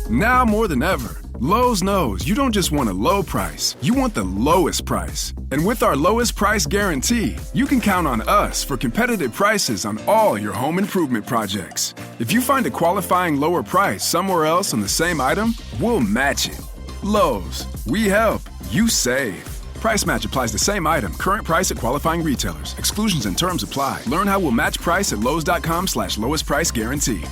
Now more than ever, Lowe's knows you don't just want a low price, you want the lowest price. And with our lowest price guarantee, you can count on us for competitive prices on all your home improvement projects. If you find a qualifying lower price somewhere else on the same item, we'll match it. Lowe's, we help, you save. Price match applies the same item. Current price at qualifying retailers. Exclusions and terms apply. Learn how we'll match price at lowes.com/lowest price guarantee.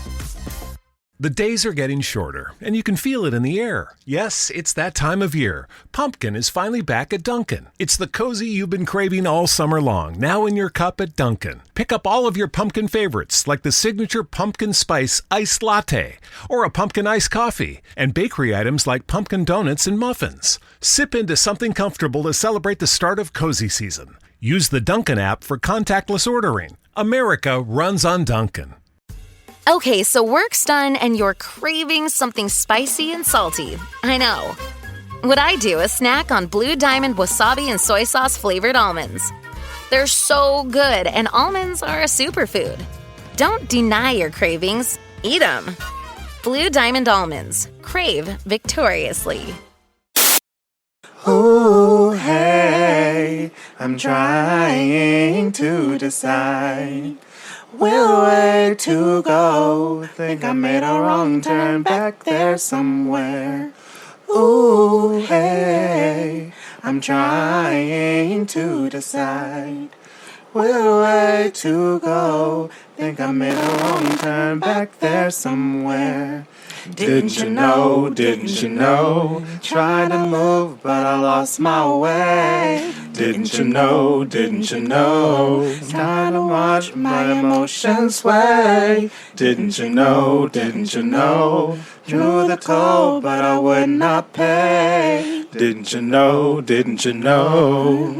The days are getting shorter, and you can feel it in the air. Yes, it's that time of year. Pumpkin is finally back at Dunkin'. It's the cozy you've been craving all summer long, now in your cup at Dunkin'. Pick up all of your pumpkin favorites, like the signature pumpkin spice iced latte, or a pumpkin iced coffee, and bakery items like pumpkin donuts and muffins. Sip into something comfortable to celebrate the start of cozy season. Use the Dunkin' app for contactless ordering. America runs on Dunkin'. Okay, so work's done and you're craving something spicy and salty. I know. What I do is snack on Blue Diamond wasabi and soy sauce flavored almonds. They're so good, and almonds are a superfood. Don't deny your cravings. Eat them. Blue Diamond almonds. Crave victoriously. Oh, hey, I'm trying to decide which way to go. Think I made a wrong turn back there somewhere. Ooh, hey, I'm trying to decide which way to go. Think I made a wrong turn back there somewhere. Didn't you know, didn't you know? Tried to move, but I lost my way. Didn't you know, didn't you know? Time to watch my emotions sway. Didn't you know, didn't you know? Drew the toll, but I would not pay. Didn't you know, didn't you know?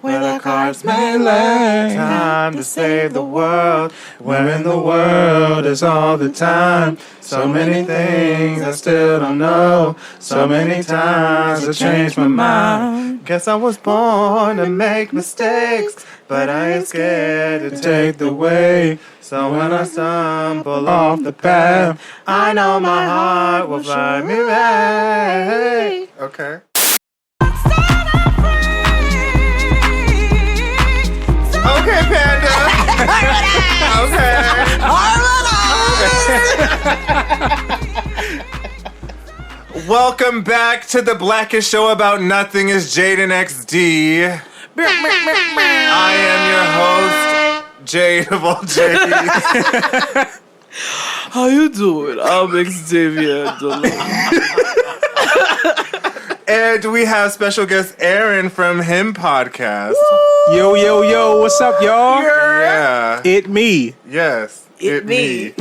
Where the cards may lay. Time to save the world. Where in the world is all the time? So many things I still don't know. So many times I changed my mind. Guess I was born to make mistakes, but I ain't scared to take the way. So when I stumble off the path, I know my heart will find me back. Okay. Okay, Panda. Okay. Welcome back to the blackest show about nothing is Jaden XD. I am your host, Jade of all Jades. How you doing? I'm Xavier. And we have special guest Erin from HIM Podcast. Woo! Yo, yo, yo, what's up, y'all? Yeah. It me. Yes. It me.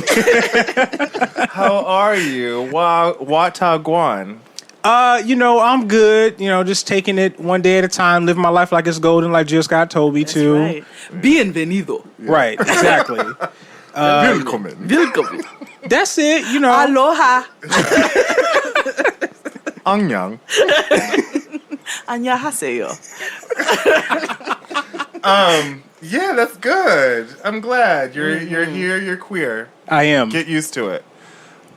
How are you? Watagwan. I'm good. Just taking it one day at a time, living my life like it's golden, like Jill Scott told me to. Right. Bienvenido. Right, exactly. Willkommen. That's it, Aloha. Annyeong. Annyeonghaseyo. Yeah, that's good. I'm glad you're here. You're queer. I am. Get used to it.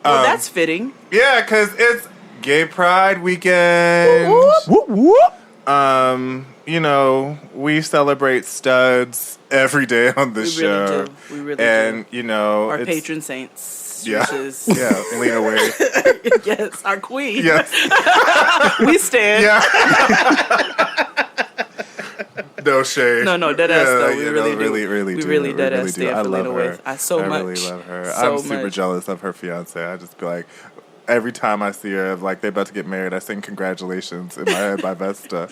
Well, that's fitting. Yeah, because it's Gay Pride weekend. Whoop, whoop. We celebrate studs every day on the show. We really do. Our it's patron saints. Yeah, Which is yeah, Lena Waithe. yes, our queen. Yes, we stand. Yeah. No shade. No, dead ass though. We really do. We really dead ass stand I for love Lena her. Waithe. I really love her. I'm super jealous of her fiance. I just be like, every time I see her, like they're about to get married, I sing "Congratulations" in my head by Vesta.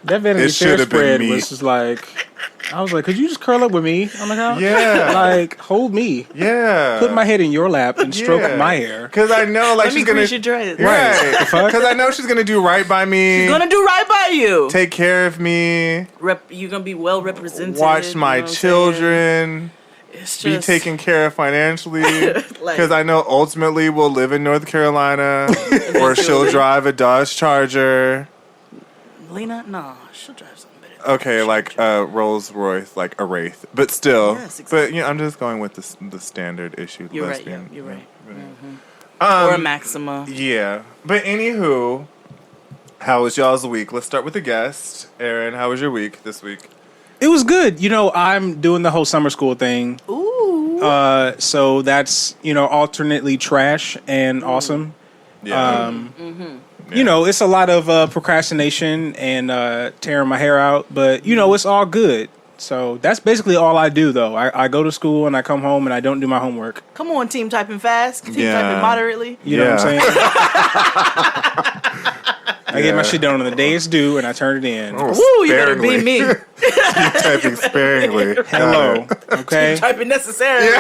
That Vanity Fair spread was just like, I was like, could you just curl up with me on the couch? Yeah. Like, hold me. Yeah. Put my head in your lap and stroke my hair. Because I know, like, she's going to... Let me grease your dreads. Right. Because I know she's going to do right by me. She's going to do right by you. Take care of me. You're going to be well represented. Watch my children. It's just... Be taken care of financially. Because I know ultimately we'll live in North Carolina. Or she'll drive a Dodge Charger. Lena? Nah, she'll drive something better. Okay, like a Rolls Royce, like a Wraith. But still. Yes, exactly. But, I'm just going with the standard issue. You're lesbian. right, yeah, you're right. Or a Maxima. Yeah. But anywho, how was y'all's week? Let's start with the guest. Erin, how was your week this week? It was good. You know, I'm doing the whole summer school thing. Ooh. So that's, alternately trash and awesome. Yeah. You know, it's a lot of procrastination and tearing my hair out, but, it's all good. So that's basically all I do, though. I go to school and I come home and I don't do my homework. Come on, team typing fast. Team typing moderately. You know what I'm saying? I get my shit done on the day it's due and I turn it in. Oh, Woo, you better be me. Team typing sparingly. Hello. Okay. Team typing necessarily.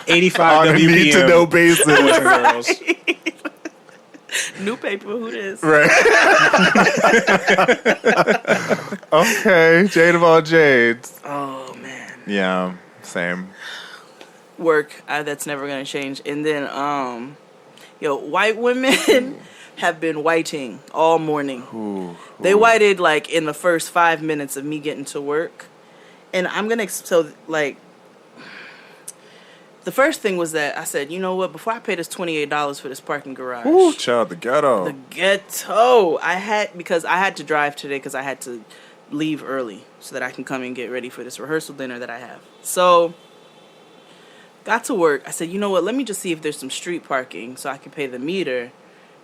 85 On a WPM. need to know basis. Boys and girls. New paper, who this? Right. Okay, Jade of all Jades. Oh, man. Yeah, same. Work, that's never going to change. And then, white women have been whiting all morning. Ooh. They whited, in the first 5 minutes of me getting to work. And I'm going to, the first thing was that I said, you know what, before I pay this $28 for this parking garage. Ooh, child, the ghetto. The ghetto. Because I had to drive today because I had to leave early so that I can come and get ready for this rehearsal dinner that I have. So, got to work. I said, you know what, let me just see if there's some street parking so I can pay the meter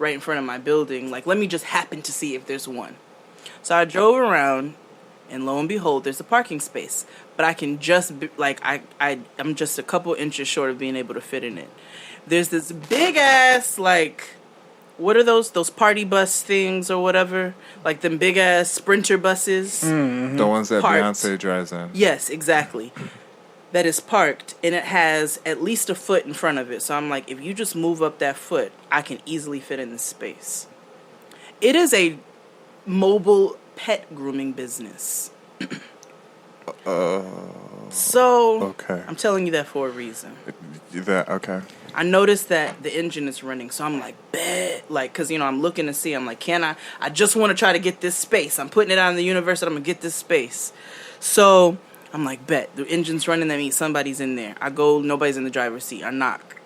right in front of my building. Let me just happen to see if there's one. So I drove around, and lo and behold, there's a parking space. But I can just, I'm just a couple inches short of being able to fit in it. There's this big-ass, what are those party bus things or whatever? Them big-ass Sprinter buses. Mm-hmm. The ones that parked. Beyonce drives in. Yes, exactly. That is parked, and it has at least a foot in front of it. So I'm like, if you just move up that foot, I can easily fit in this space. It is a mobile pet grooming business. So, okay. I'm telling you that for a reason. Okay. I noticed that the engine is running, so I'm like, bet. Because, I'm looking to see. I'm like, can I just want to try to get this space. I'm putting it out in the universe that I'm going to get this space. So, I'm like, bet. The engine's running. That means somebody's in there. I go, nobody's in the driver's seat. I knock.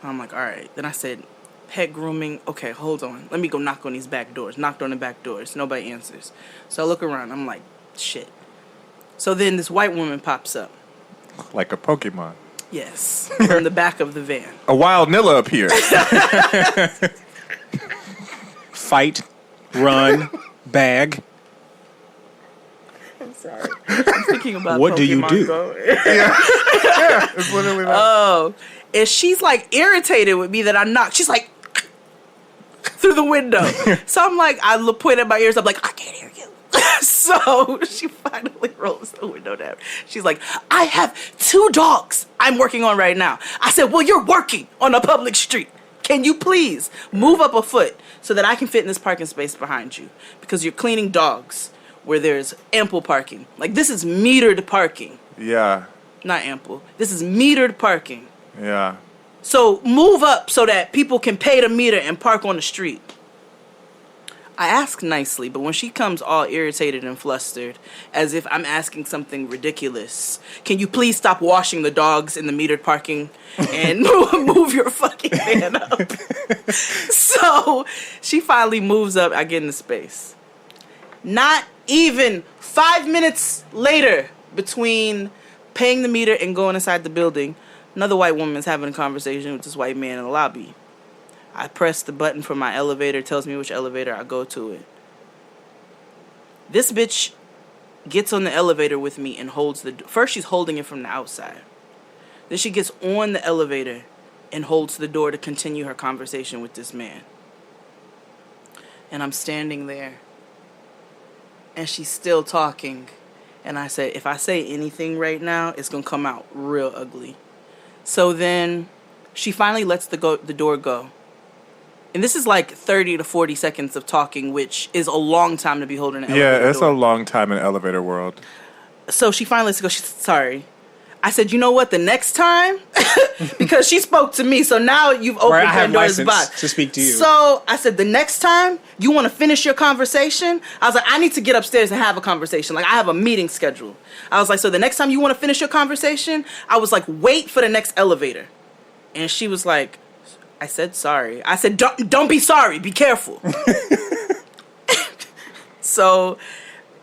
I'm like, all right. Then I said, pet grooming. Okay, hold on. Let me go knock on these back doors. Knocked on the back doors. Nobody answers. So I look around. I'm like, shit. So then this white woman pops up. Like a Pokemon. Yes. From the back of the van. A wild Nilla appears. Fight, run, bag. I'm sorry. I'm thinking about what Pokemon do you do? Go. Yeah, it's literally that. Oh. And she's irritated with me that I knocked. She's through the window. So I'm I point at my ears. I'm I can't hear you. So she finally rolls the window down. She's like, I have 2 dogs I'm working on right now. I said, well, you're working on a public street. Can you please move up a foot so that I can fit in this parking space behind you? Because you're cleaning dogs where there's ample parking. This is metered parking. Yeah. Not ample. This is metered parking. Yeah. So move up so that people can pay the meter and park on the street. I ask nicely, but when she comes all irritated and flustered, as if I'm asking something ridiculous, can you please stop washing the dogs in the metered parking and move your fucking van up? So she finally moves up. I get in the space. Not even 5 minutes later, between paying the meter and going inside the building, another white woman is having a conversation with this white man in the lobby. I press the button for my elevator. It tells me which elevator I go to it. This bitch gets on the elevator with me and holds the... First, she's holding it from the outside. Then she gets on the elevator and holds the door to continue her conversation with this man. And I'm standing there. And she's still talking. And I said, if I say anything right now, it's going to come out real ugly. So then she finally lets the door go. And this is 30 to 40 seconds of talking, which is a long time to be holding an elevator door. Yeah, it's a long time in elevator world. So she finally lets it go. She said, sorry. I said, you know what, the next time, because she spoke to me, so now you've opened Pandora's box to speak to you. So I said, the next time you want to finish your conversation, I was like, I need to get upstairs and have a conversation. I have a meeting scheduled. I was like, so the next time you want to finish your conversation, I was like, wait for the next elevator. And she was like, I said sorry. I said, don't be sorry. Be careful. So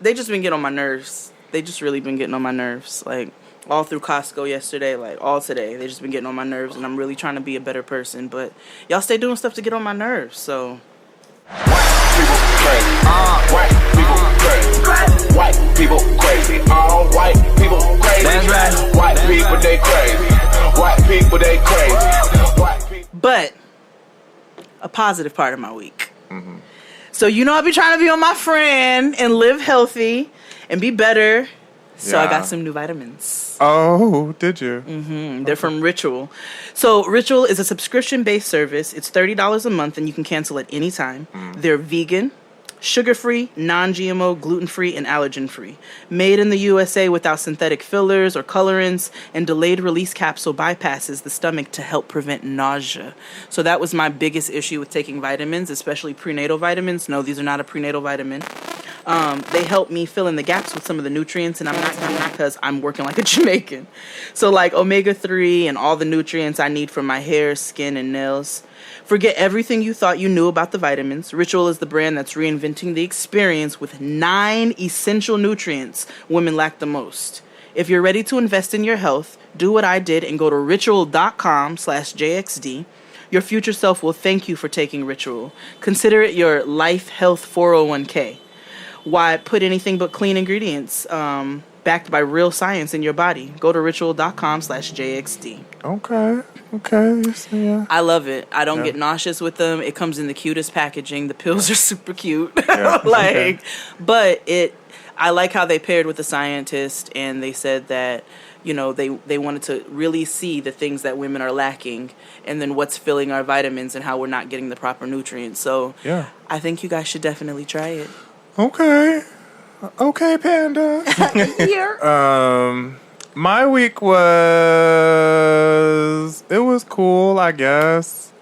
they just been getting on my nerves. They just really been getting on my nerves. Like, all through Costco yesterday, like, all today. They just been getting on my nerves, and I'm really trying to be a better person. But y'all stay doing stuff to get on my nerves, so. White people crazy. White people crazy. White people crazy. All white people crazy. That's right. White people, they crazy. White people, they crazy. White people. But a positive part of my week. Mm-hmm. So, you know, I be trying to be on my friend and live healthy and be better. So I got some new vitamins. Oh, did you? Mm-hmm. They're from Ritual. So Ritual is a subscription-based service. It's $30 a month, and you can cancel at any time. They're vegan, sugar-free, non-GMO, gluten-free, and allergen-free. Made in the USA without synthetic fillers or colorants, and delayed-release capsule bypasses the stomach to help prevent nausea. So that was my biggest issue with taking vitamins, especially prenatal vitamins. No, these are not a prenatal vitamin. They help me fill in the gaps with some of the nutrients, and I'm not doing it because I'm working like a Jamaican. So like omega-3 and all the nutrients I need for my hair, skin, and nails. Forget everything you thought you knew about the vitamins. Ritual is the brand that's reinventing the experience with 9 essential nutrients women lack the most. If you're ready to invest in your health, do what I did and go to ritual.com/JXD. Your future self will thank you for taking Ritual. Consider it your life health 401k. Why put anything but clean ingredients backed by real science in your body? Go to ritual.com/JXD. Okay. Yeah. I love it. I don't get nauseous with them. It comes in the cutest packaging. The pills are super cute. But I like how they paired with a scientist, and they said that, you know, they wanted to really see the things that women are lacking, and then what's filling our vitamins and how we're not getting the proper nutrients. So I think you guys should definitely try it. Okay, Panda. Here. My week was cool, I guess.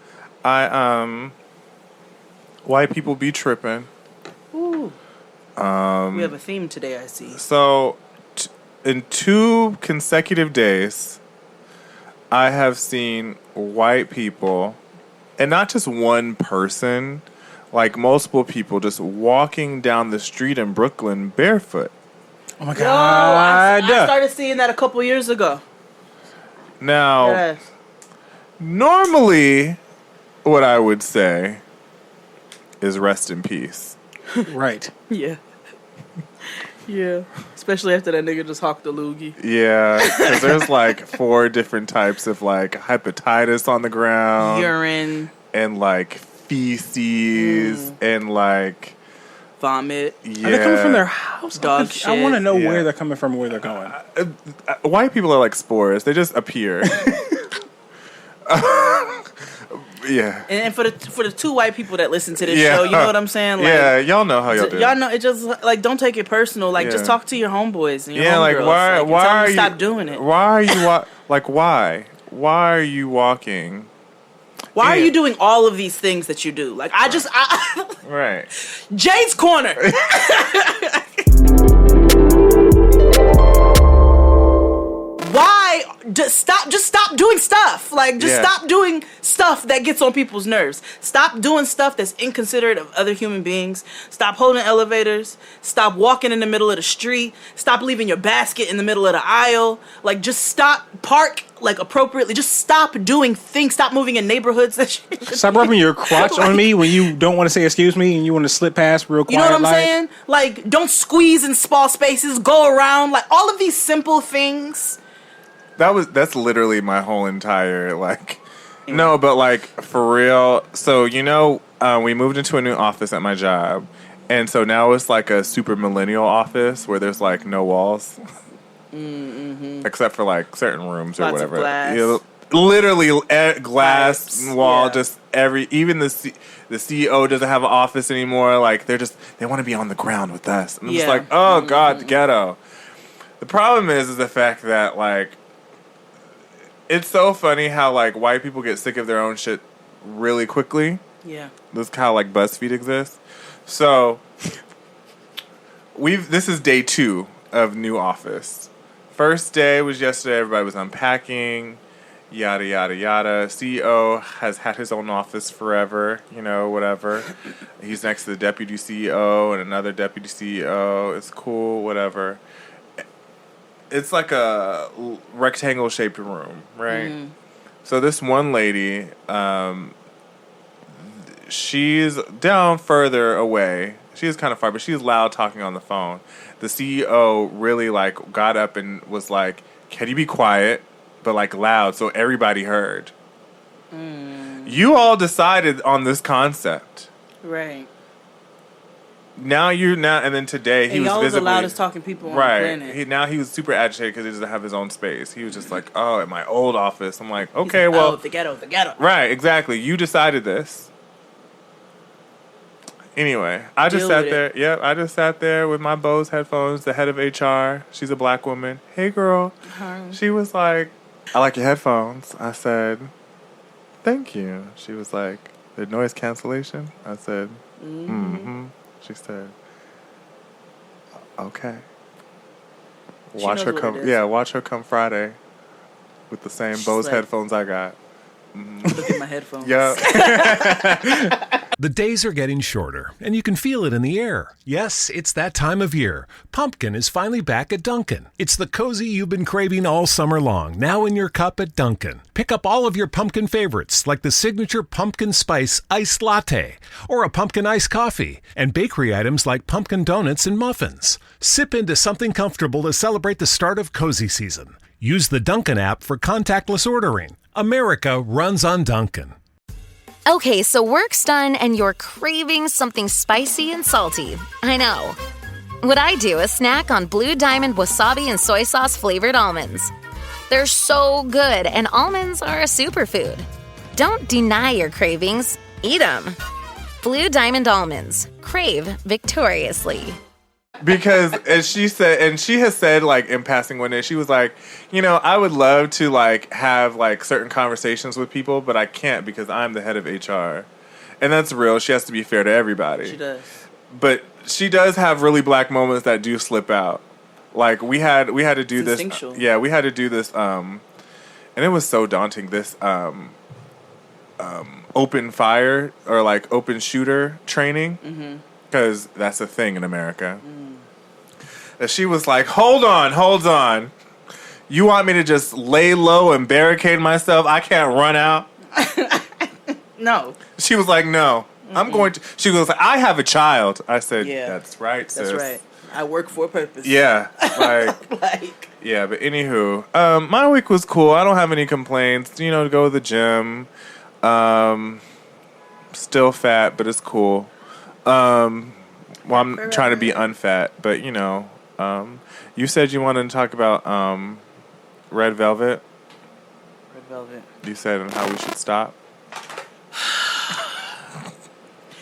White people be tripping. Ooh. We have a theme today, I see. So, in 2 consecutive days, I have seen white people, and not just one person, like multiple people just walking down the street in Brooklyn barefoot. Oh my Yo, God. I started seeing that a couple years ago. Now, normally, what I would say is rest in peace. Right. Yeah. Yeah. Especially after that nigga just hawked the loogie. Yeah, because there's like 4 different types of like hepatitis on the ground. Urine. And like feces and like vomit. Yeah. Are they coming from their house? Dog shit. I want to know where they're coming from and where they're going. White people are like spores. They just appear. Yeah. And for the 2 white people that listen to this show, you know what I'm saying? Like, y'all know how y'all do. Y'all know it. Just like, don't take it personal. Like, just talk to your homeboys and your homegirls. Like, why are you stop doing it? Why are you why are you walking? Why are you doing all of these things that you do? Like, right. Jade's Corner. Why? Just stop doing stuff. Like, just stop doing stuff that gets on people's nerves. Stop doing stuff that's inconsiderate of other human beings. Stop holding elevators. Stop walking in the middle of the street. Stop leaving your basket in the middle of the aisle. Like, just stop. Park, like, appropriately. Just stop doing things. Stop moving in neighborhoods. Stop rubbing your crotch on me when you don't want to say excuse me and you want to slip past real quiet. You know what I'm saying? Like, don't squeeze in small spaces. Go around. Like, all of these simple things. That's literally my whole entire, like, no, but, like, for real. So, you know, we moved into a new office at my job, and so now it's like a super millennial office where there's, like, no walls. Mm-hmm. Except for, like, certain rooms or lots whatever. Of glass. You know, literally glass Pipes. wall, just even the CEO doesn't have an office anymore. Like, they want to be on the ground with us. I'm just like, oh, God, the ghetto. The problem is the fact that, like, it's so funny how, like, white people get sick of their own shit really quickly. Yeah. This is how, like, BuzzFeed exists. So, this is day 2 of new office. First day was yesterday. Everybody was unpacking. yada, yada, yada. CEO has had his own office forever, whatever. He's next to the deputy CEO and another deputy CEO. It's cool, whatever. It's like a rectangle-shaped room, right? Mm. So this one lady, she's down further away. She is kind of far, but she's loud talking on the phone. The CEO really, got up and was like, can you be quiet? But, loud, so everybody heard. Mm. You all decided on this concept. Right. And then today he was y'all visibly... the loudest talking people on the planet. He was super agitated because he doesn't have his own space. He was just like, at my old office. I'm like, okay, well... the ghetto. Right, exactly. You decided this. Anyway, I just sat there. Yep, I just sat there with my Bose headphones, the head of HR. She's a black woman. Hey, girl. Hi. She was like, I like your headphones. I said, thank you. She was like, the noise cancellation? I said, mm-hmm. She said, okay. Watch her come. Yeah, watch her come Friday with the same Bose headphones I got. Mm-hmm. Look at my headphones. Yeah. The days are getting shorter, and you can feel it in the air. Yes, it's that time of year. Pumpkin is finally back at Dunkin'. It's the cozy you've been craving all summer long, now in your cup at Dunkin'. Pick up all of your pumpkin favorites, like the signature pumpkin spice iced latte, or a pumpkin iced coffee, and bakery items like pumpkin donuts and muffins. Sip into something comfortable to celebrate the start of cozy season. Use the Dunkin' app for contactless ordering. America runs on Dunkin'. Okay, so work's done and you're craving something spicy and salty. I know. What I do is snack on Blue Diamond wasabi and soy sauce flavored almonds. They're so good, and almonds are a superfood. Don't deny your cravings. Eat them. Blue Diamond almonds. Crave victoriously. Because, as she said, and she has said, in passing one day, she was like, I would love to, have, certain conversations with people, but I can't because I'm the head of HR. And that's real. She has to be fair to everybody. She does. But she does have really black moments that do slip out. We had to do this. Yeah, we had to do this, and it was so daunting, this, open fire or, open shooter training. Mm-hmm. Because that's a thing in America. And she was like, hold on. You want me to just lay low and barricade myself? I can't run out? No. She was like, no. Mm-mm. I'm going to. She was like, I have a child. I said, that's right, sis. That's right. I work for a purpose. Yeah. Yeah, but anywho. My week was cool. I don't have any complaints. To go to the gym. Still fat, but it's cool. I'm trying to be unfat, but you said you wanted to talk about Red Velvet. Red Velvet. You said how we should stop.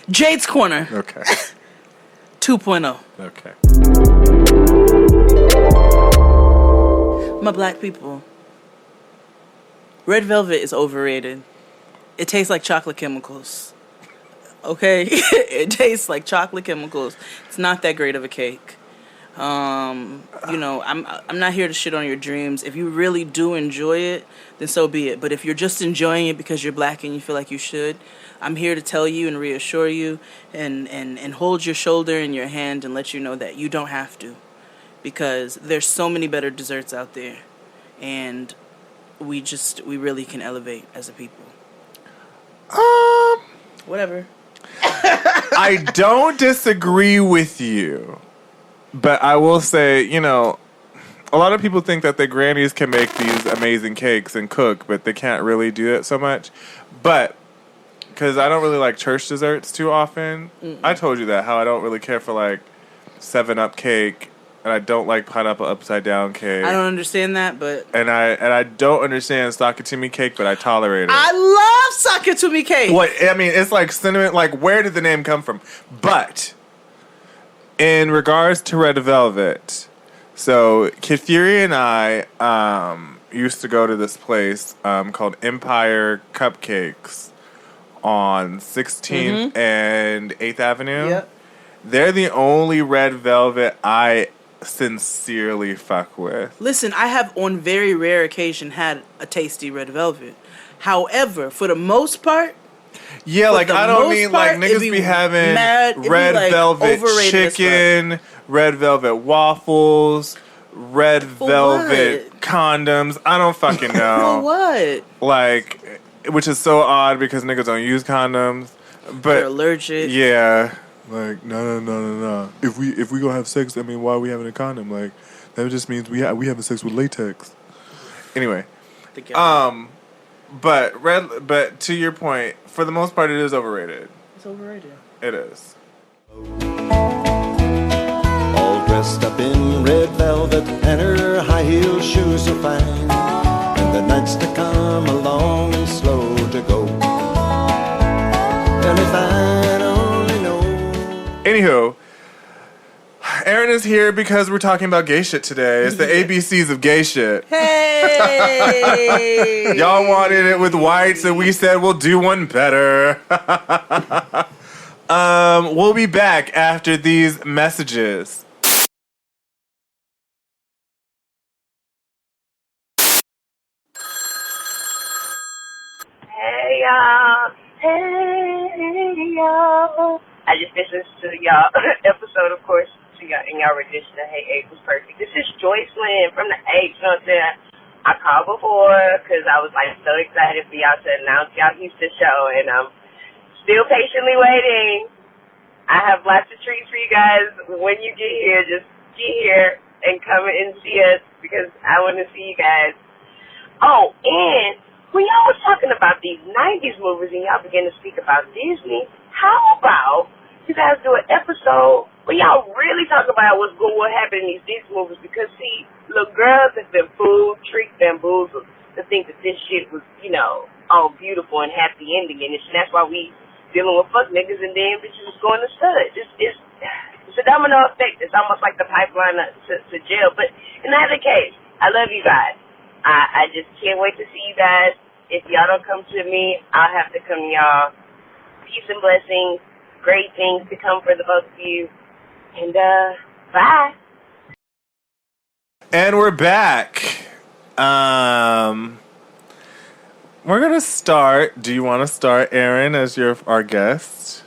Jade's Corner. Okay. 2.0. Okay. My black people. Red Velvet is overrated. It tastes like chocolate chemicals. Okay? It tastes like chocolate chemicals. It's not that great of a cake. I'm not here to shit on your dreams. If you really do enjoy it, then so be it. But if you're just enjoying it because you're black and you feel like you should, I'm here to tell you and reassure you and hold your shoulder in your hand and let you know that you don't have to. Because there's so many better desserts out there. And we really can elevate as a people. Whatever. I don't disagree with you. But I will say, a lot of people think that their grannies can make these amazing cakes and cook, but they can't really do it so much. But, because I don't really like church desserts too often. Mm-mm. I told you that, how I don't really care for, 7-Up cake, and I don't like pineapple upside down cake. I don't understand that, but... And I don't understand Sakatumi cake, but I tolerate it. I love Sakatumi cake! What, I mean, it's like cinnamon, where did the name come from? But... in regards to Red Velvet, so Kid Fury and I used to go to this place called Empire Cupcakes on 16th and 8th Avenue. Yep. They're the only Red Velvet I sincerely fuck with. Listen, I have on very rare occasion had a tasty red velvet. However, for the most part, yeah, like I don't mean like niggas be having red velvet chicken, red velvet waffles, red velvet condoms. I don't fucking know. For what? Like, which is so odd because niggas don't use condoms, but they're allergic. Yeah. Like, no. If we gonna have sex, I mean, why are we having a condom? Like, that just means we having sex with latex. Anyway, but to your point, for the most part, it is overrated. It's overrated. It is. All dressed up in red velvet, and her high heel shoes so fine, and the nights to come are long and slow to go. And if I only know. Anywho, Erin is here because we're talking about gay shit today. It's the ABCs of gay shit. Hey! Y'all wanted it with whites, and we said we'll do one better. We'll be back after these messages. Hey y'all. I just listened to y'all episode, of course, to y'all in y'all rendition of Hey Ape Was Perfect. This is Joyce Lynn from the Apes. You know what I'm saying? I called before because I was like so excited for y'all to announce y'all Houston show, and I'm still patiently waiting. I have lots of treats for you guys when you get here. Just get here and come and see us because I want to see you guys. Oh, and when y'all was talking about these 90s movies and y'all began to speak about Disney, how about you guys do an episode where y'all really talk about what happened in these Disney movies? Because, see, little girls have been fooled, tricked, bamboozled to think that this shit was, you know, all beautiful and happy ending. And that's why we dealing with fuck niggas and then bitches is going to stud. It's a domino effect. It's almost like the pipeline to jail. But in either case, I love you guys. I just can't wait to see you guys. If y'all don't come to me, I'll have to come to y'all. Peace and blessings. Great things to come for the both of you. And, bye. And we're back. We're going to start. Do you want to start, Erin, as our guest?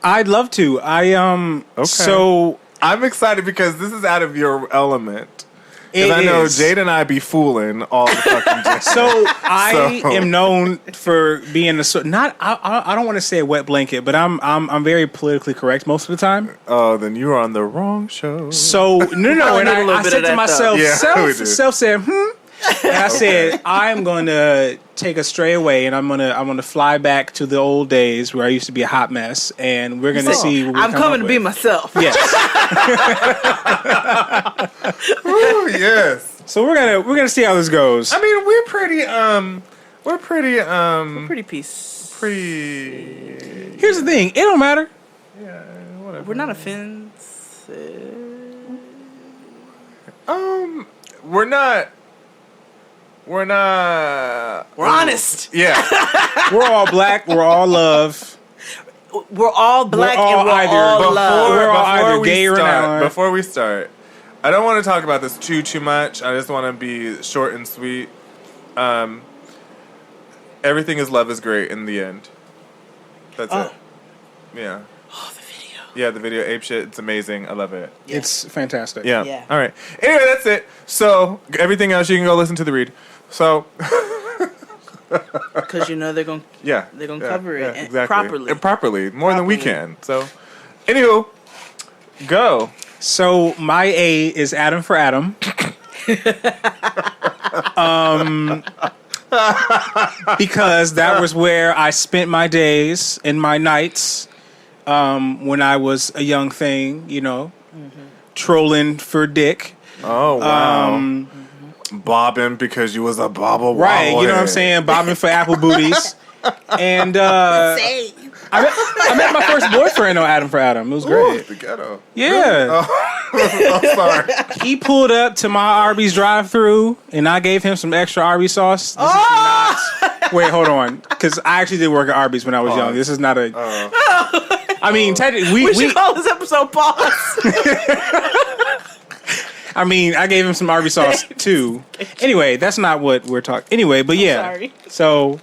I'd love to. Okay. So I'm excited because this is out of your element. Because I know Jade and I be fooling all the fucking time. So I am known for being I don't want to say a wet blanket, but I'm very politically correct most of the time. Oh, then you are on the wrong show. So no, and I said to myself, self said, and I said, I'm going to take us straight away, and I'm gonna fly back to the old days where I used to be a hot mess, and we're gonna see. What I'm coming to be myself. Yes. Ooh, yes. So we're gonna see how this goes. I mean, we're pretty peace. Here's the thing. It don't matter. Yeah, whatever. We're not offensive. We're not. We're honest. Yeah. We're all black. We're all love. We're all black we're all and we're either, all love. We're all either gay or not. Before we start, I don't want to talk about this too much. I just want to be short and sweet. Everything is love is great in the end. That's it. Yeah. Oh, the video. Yeah, the video Ape Shit. It's amazing. I love it. Yeah. It's fantastic. Yeah. All right. Anyway, that's it. So everything else you can go listen to the read. So. Because you know they're gonna cover it exactly. properly more than we can. So, anywho, go. So my A is Adam for Adam. Because that was where I spent my days and my nights when I was a young thing, you know, trolling for dick. Oh wow. Bobbing because you was a bobble. Right, you know what I'm saying? Bobbing for apple booties. And I met my first boyfriend on Adam for Adam. It was great. Ooh, the ghetto. Yeah. I'm sorry. He pulled up to my Arby's drive-thru, and I gave him some extra Arby's sauce. This is not... Wait, hold on. Because I actually did work at Arby's when I was young. This is not a... I mean, technically... We should call this episode Pause. I mean, I gave him some Arby's sauce too. Anyway, that's not what we're talking. Anyway, but yeah. Sorry. So,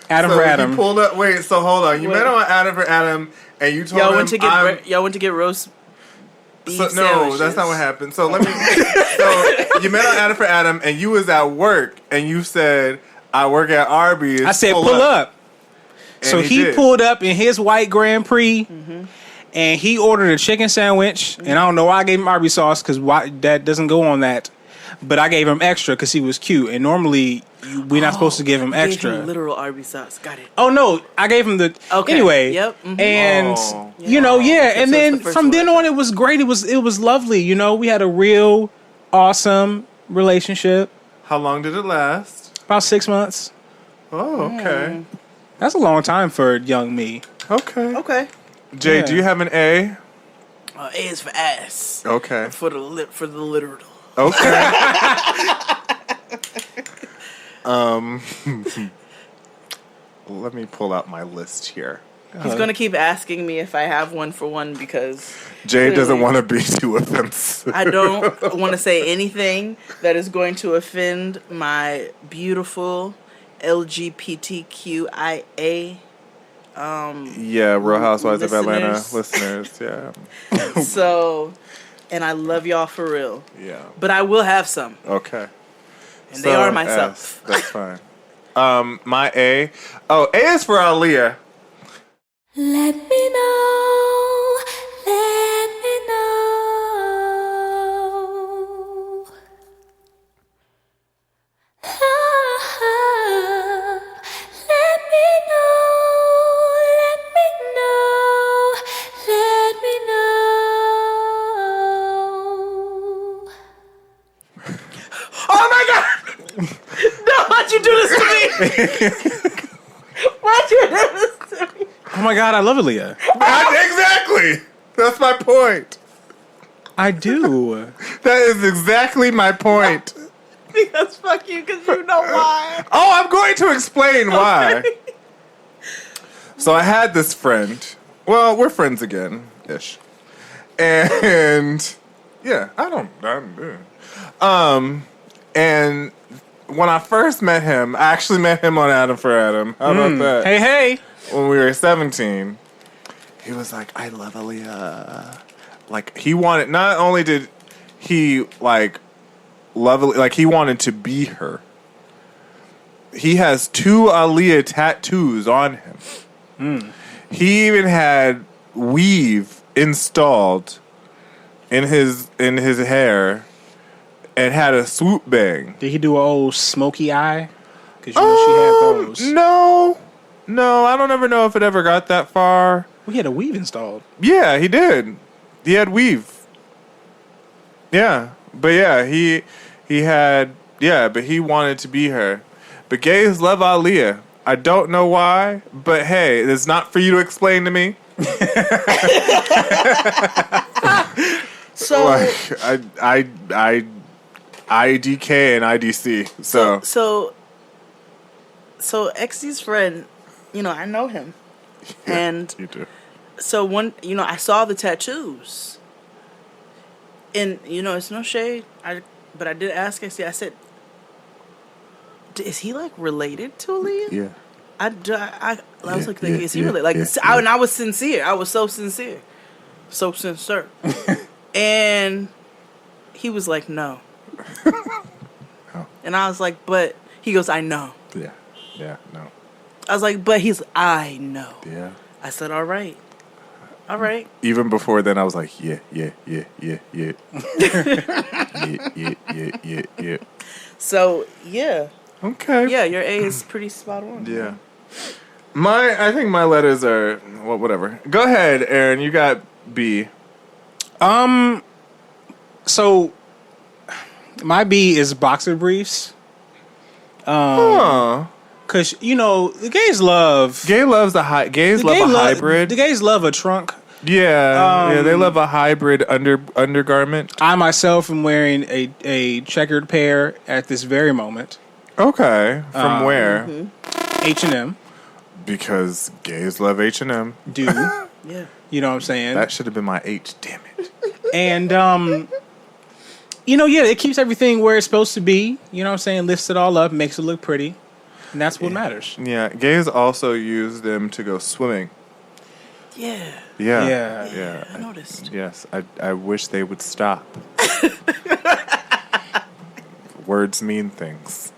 Adam for Adam. You pulled up. Wait. So hold on. You met him on Adam for Adam, and you told him y'all went to get roast. No, that's not what happened. So let me. So you met on Adam for Adam, and you was at work, and you said, "I work at Arby's." I said, "Pull up." So he pulled up in his white Grand Prix, and he ordered a chicken sandwich. And I don't know why I gave him Arby's sauce because that doesn't go on that. But I gave him extra because he was cute. And normally we're not supposed to give him extra. Gave him literal Arby's sauce. Got it. Oh no, I gave him the anyway. Yep. And and then from then on it was great. It was lovely. You know, we had a real awesome relationship. How long did it last? About 6 months. Oh, okay. That's a long time for young me. Okay. Jay, do you have an A? A is for ass. Okay. For the literal. Okay. Let me pull out my list here. He's gonna keep asking me if I have one for one because Jay doesn't want to be too offensive. I don't want to say anything that is going to offend my beautiful LGBTQIA. Real Housewives of Atlanta listeners. Yeah. So, and I love y'all for real. Yeah. But I will have some. Okay. And they are myself. That's fine. My A. Oh, A is for Aaliyah. Let me know. Let me know. Let me know. Let me know. Let me know. Oh my God! No, why'd you do this to me? Why'd you do this to me? Oh my God, I love Aaliyah. Exactly. That's my point. I do. That is exactly my point. Because fuck you, because you know why. Oh, I'm going to explain why. So I had this friend. Well, we're friends again, ish. And yeah, and when I first met him, I actually met him on Adam for Adam. How about that? Hey. When we were 17, he was like, I love Aaliyah. Like, he wanted, not only did he, like, love Aaliyah, like, he wanted to be her. He has 2 Aaliyah tattoos on him. He even had weave installed in his hair and had a swoop bang. Did he do an old smoky eye? Because you know she had those. No, I don't ever know if it ever got that far. We had a weave installed. Yeah, he did. He had weave. Yeah, but yeah, he had, but he wanted to be her. But gays love Aaliyah. I don't know why, but hey, it's not for you to explain to me. So like, I IDK and IDC. So Xy's friend, I know him. Yeah, and you do. So I saw the tattoos. And, it's no shade. But I did ask Xy, I said, is he, like, related to Aaliyah? Yeah. I was like, is he related? Like, and I was sincere. I was so sincere. So sincere. And he was like, no. Oh. And I was like, but he goes, I know. Yeah, no. I was like, but I know. Yeah. I said, all right. Even before then, I was like, yeah. So, yeah. Okay. Yeah, your A is pretty spot on. Yeah. I think my letters are, well, whatever. Go ahead, Erin. You got B. So my B is boxer briefs. Because the gays love. Gays love a hybrid. The gays love a trunk. Yeah, they love a hybrid undergarment. I myself am wearing a checkered pair at this very moment. Okay, from where? H&M. Because gays love H&M. Do yeah. You know what I'm saying? That should have been my H. Damn it. And it keeps everything where it's supposed to be. You know what I'm saying? Lifts it all up, makes it look pretty. And that's what matters. Yeah. Gays also use them to go swimming. Yeah. Yeah. I noticed. Yes. I wish they would stop. Words mean things.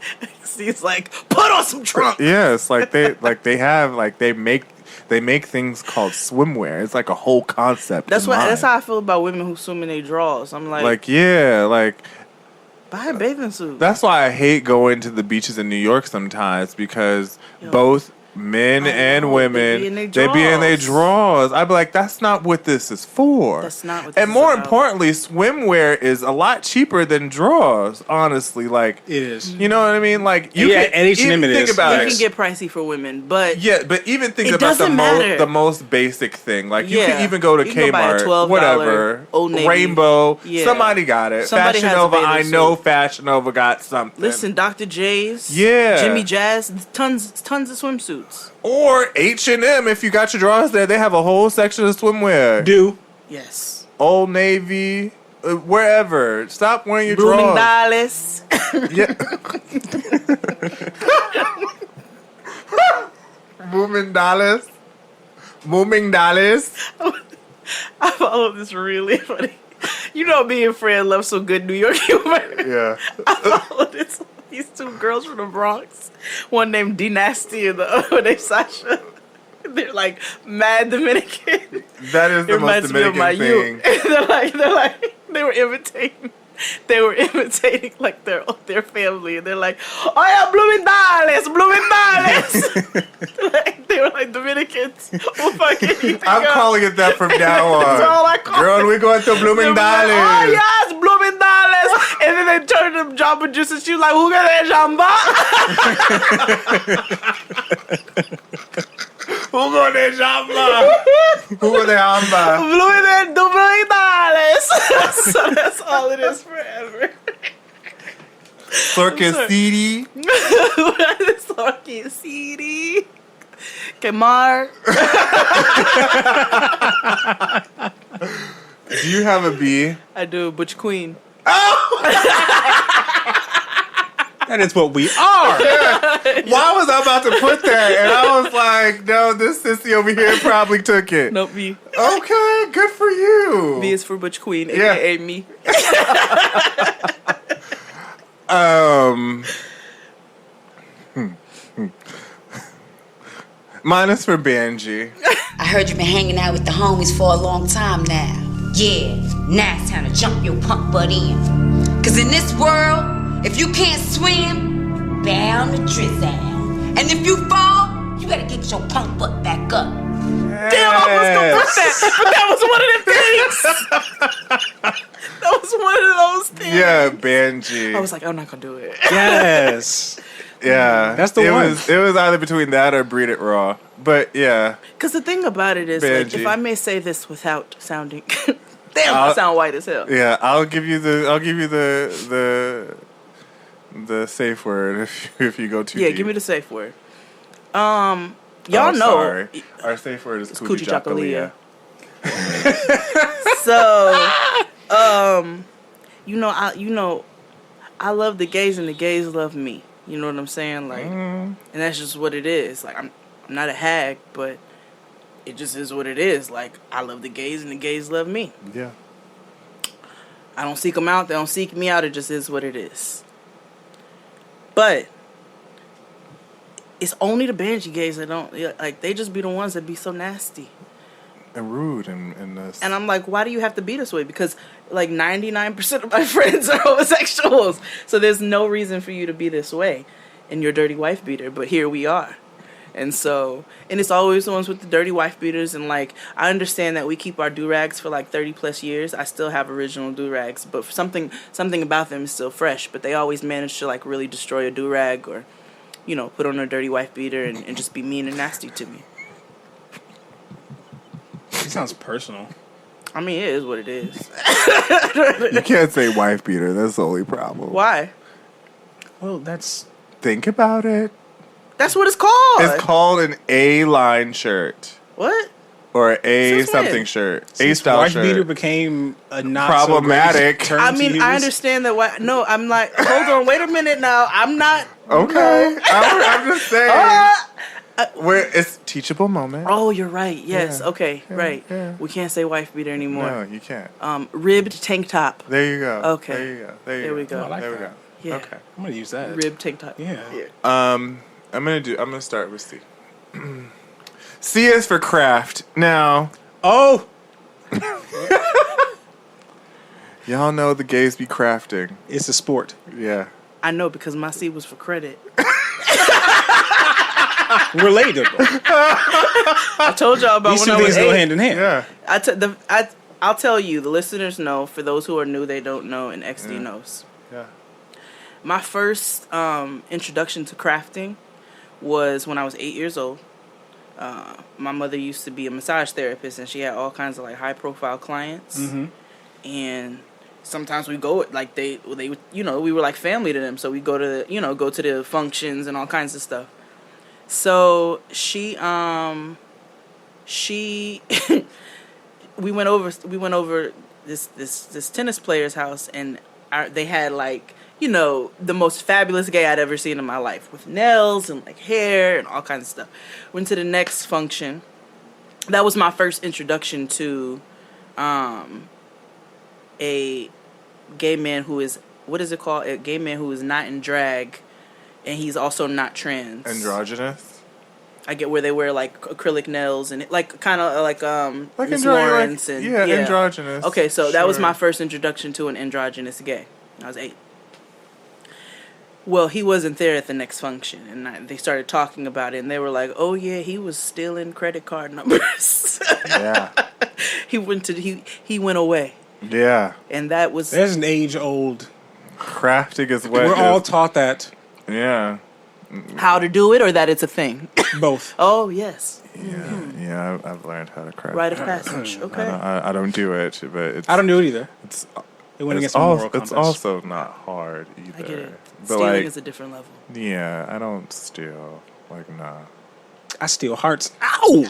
He's like, put on some trunks. Yeah, it's like they make things called swimwear. It's like a whole concept. That's how I feel about women who swim in their drawers. I'm like buy a bathing suit. That's why I hate going to the beaches in New York sometimes because both men and women, they be in their drawers. I'd be like, that's not what this is for. That's not what this and is more about. importantly, swimwear is a lot cheaper than drawers, honestly. Like, it is. You know what I mean? Like, at H&M it is. Think about it can get pricey for women, but even think about the most basic thing. Like, you can even go to Kmart, whatever, Old Navy. Rainbow. Yeah. Somebody got it. Somebody Fashion Nova, I know Fashion Nova got something. Listen, Dr. J's, Jimmy Jazz, tons of swimsuits. Or H&M, if you got your drawers there, they have a whole section of swimwear. Yes. Old Navy, wherever. Stop wearing your Blooming drawers. Yeah. Booming dollars. I follow this really funny. You know me and Fred love some good New York humor. Yeah. I follow these two girls from the Bronx. One named D Nasty and the other named Sasha. They're like mad Dominican. That is the most Dominican thing. They're like they were imitating like their family, and they're like, "Oh yeah, blooming dollars." They were like Dominicans. I'm calling it that from now on. That's all I call Girl, we going to blooming dollars. Like, oh yes, blooming dollars. And then they turned to Jamba Juice, and she was like, "Who got that Jamba?" Who got that Jamba? Who got that Jamba? Blooming dollars. So that's all it is forever. Circus CD. Circus CD. Kemar. Do you have a B? I do. Butch Queen. Oh! That is what we are. Yeah. Why was I about to put that? And I was like, no, this sissy over here probably took it. Nope, B. Okay, good for you. B is for Butch Queen, a.k.a. me. Mine is for Benji. I heard you've been hanging out with the homies for a long time now. Yeah, now it's time to jump your punk butt in. Cause in this world, if you can't swim, bound to drizzle. And if you fall, you gotta get your punk butt back up. Damn, I was gonna put that, but that was one of them things. That was one of those things. Yeah, Benji. I was like, I'm not gonna do it. Yes. Yeah. That's the one. It was either between that or Breed It Raw. But yeah. Because the thing about it is, like, if I may say this without sounding I sound white as hell. Yeah, I'll give you the safe word if you go too deep. Yeah, give me the safe word. Y'all know. Sorry. Our safe word is Coochie Chakalia. So, I love the gays and the gays love me. You know what I'm saying? Like, and that's just what it is. Like, I'm not a hag, but it just is what it is. Like, I love the gays and the gays love me. Yeah. I don't seek them out. They don't seek me out. It just is what it is. But it's only the Banshee gays that don't, like, they just be the ones that be so nasty. And rude and this. And I'm like, why do you have to be this way? Because, like, 99% of my friends are homosexuals. So there's no reason for you to be this way. And you're a dirty wife beater. But here we are. And it's always the ones with the dirty wife beaters. And, like, I understand that we keep our do-rags for, like, 30-plus years. I still have original do-rags. But something about them is still fresh. But they always manage to, like, really destroy a do-rag or, you know, put on a dirty wife beater and just be mean and nasty to me. It sounds personal. I mean, it is what it is. You can't say wife beater. That's the only problem. Why? Well, that's... Think about it. That's what it's called. It's called an A-line shirt. What? or a Since something when? shirt. A style wife shirt. beater became a not problematic. So great term I to mean, use. I understand that. No, I'm like, hold on, wait a minute now. I'm not. Okay. I'm just saying. Where it's teachable moment. Oh, you're right. Yes. Yeah. Okay. Yeah. Right. Yeah. We can't say wife beater anymore. No, you can't. Ribbed tank top. There you go. Okay. There you go. There we go. I like there we that. go. Yeah. Okay. I'm gonna use that. Ribbed tank top. Yeah. I'm gonna start with C. C is for craft. Now, Oh, y'all know the gays be crafting. it's a sport. Yeah. I know because my C was for credit. Relatable. I told y'all about These when two I was things go 8. hand in hand. Yeah. I'll tell you, the listeners know. For those who are new, they don't know, and XD knows. Yeah. My first introduction to crafting was when I was 8 years old. My mother used to be a massage therapist, and she had all kinds of like high profile clients. Mm-hmm. And sometimes we go like they we were like family to them, so we go to the functions and all kinds of stuff. So she we went over this tennis player's house, and they had like, the most fabulous gay I'd ever seen in my life, with nails and like hair and all kinds of stuff. Went to the next function. That was my first introduction to a gay man who is, what is it called? A gay man who is not in drag, and he's also not trans. Androgynous. I get where they wear like acrylic nails and like kind of like Miss andro- Lawrence like, and yeah, androgynous. Okay, so that was Sure. my first introduction to an androgynous gay. I was 8. Well, he wasn't there at the next function, and they started talking about it, and they were like, "Oh yeah, he was stealing credit card numbers." Yeah. he went away, Yeah. and that was There's an age-old. Crafting is what We're all taught that. Yeah. how to do it, or that it's a thing. Both. Oh yes, Yeah, I've learned how to craft. rite of passage. Okay. I don't do it, but it's. I don't do it either. It's. It went It's, against my moral it's compass. also not hard either. I get it. But Stealing like, is a different level. yeah, I don't steal. Like, nah. I steal hearts. Ow!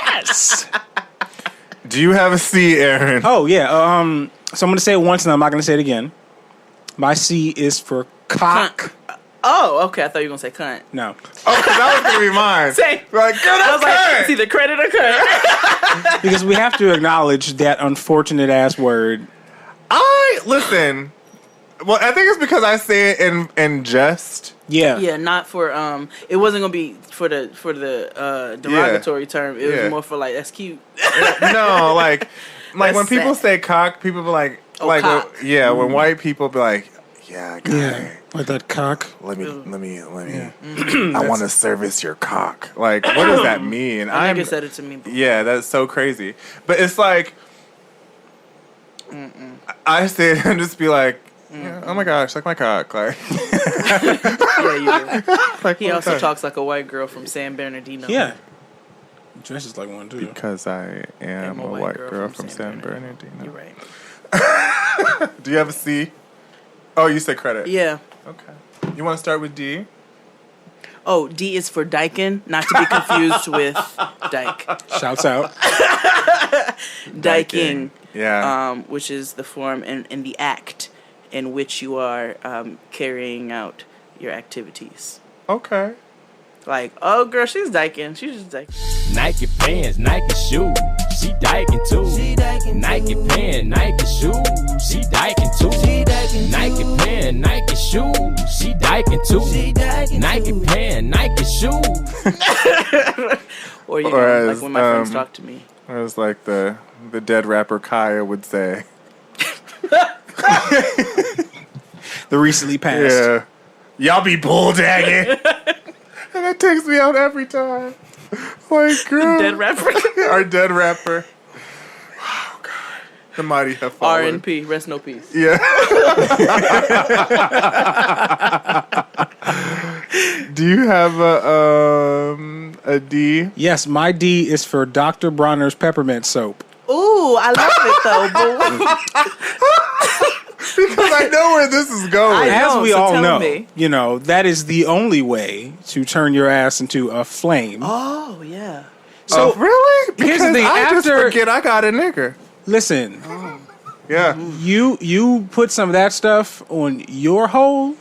Yes. Do you have a C, Erin? Oh yeah. So I'm gonna say it once, and I'm not gonna say it again. My C is for cock. Oh, okay. I thought you were gonna say cunt. No. Oh, that was gonna be mine. Same. Like, good. I was like, it's either credit or cunt. Because we have to acknowledge that unfortunate ass word. Listen. Well, I think it's because I say it in jest. Yeah. Yeah, not for it wasn't gonna be for the derogatory term. It was more for like, that's cute. No, like That's when people sad. say cock, people be like, cock. when white people be like, yeah, guy, Yeah. Like that cock. let me. I want to service your cock. Like, what does that mean? I think said it to me before. Yeah, that's so crazy. But it's like, I say it and just be like, yeah, oh my gosh, like my cock. Like, Yeah, you do. like He what also the- talks like a white girl from San Bernardino. Yeah. Dresses like one too. Because I am a white girl from San Bernardino. You're right. Do you have a C? Oh, you said credit. Yeah. Okay. You want to start with D? Oh, D is for Dyken, not to be confused with Dyke. Shouts out. Dyking. Yeah. Which is the form and the act in which you are carrying out your activities. Okay. Like, oh girl, she's dyking. She's just dyking. Nike pants, Nike shoes, she dyking too. Nike pants, Nike shoes, she dyking too. Nike pants, Nike shoes, she dyking too. Nike pants, Nike shoes. Or you Or know, as, like when my friends talk to me. Or as like the dead rapper Kaya would say. The recently passed. Yeah. Y'all be bulldagging. And that takes me out every time. Like, girl. Dead rapper. Our dead rapper. Oh, God. The mighty have fallen. RNP, rest no peace. Yeah. Do you have a D? Yes, my D is for Dr. Bronner's peppermint soap. Ooh, I love it though. Because I know where this is going. As we so all tell know, me. that is the only way to turn your ass into a flame. Oh yeah. So really? Because here's the thing. I just forget I got a nigger. Listen. Yeah. You put some of that stuff on your hole.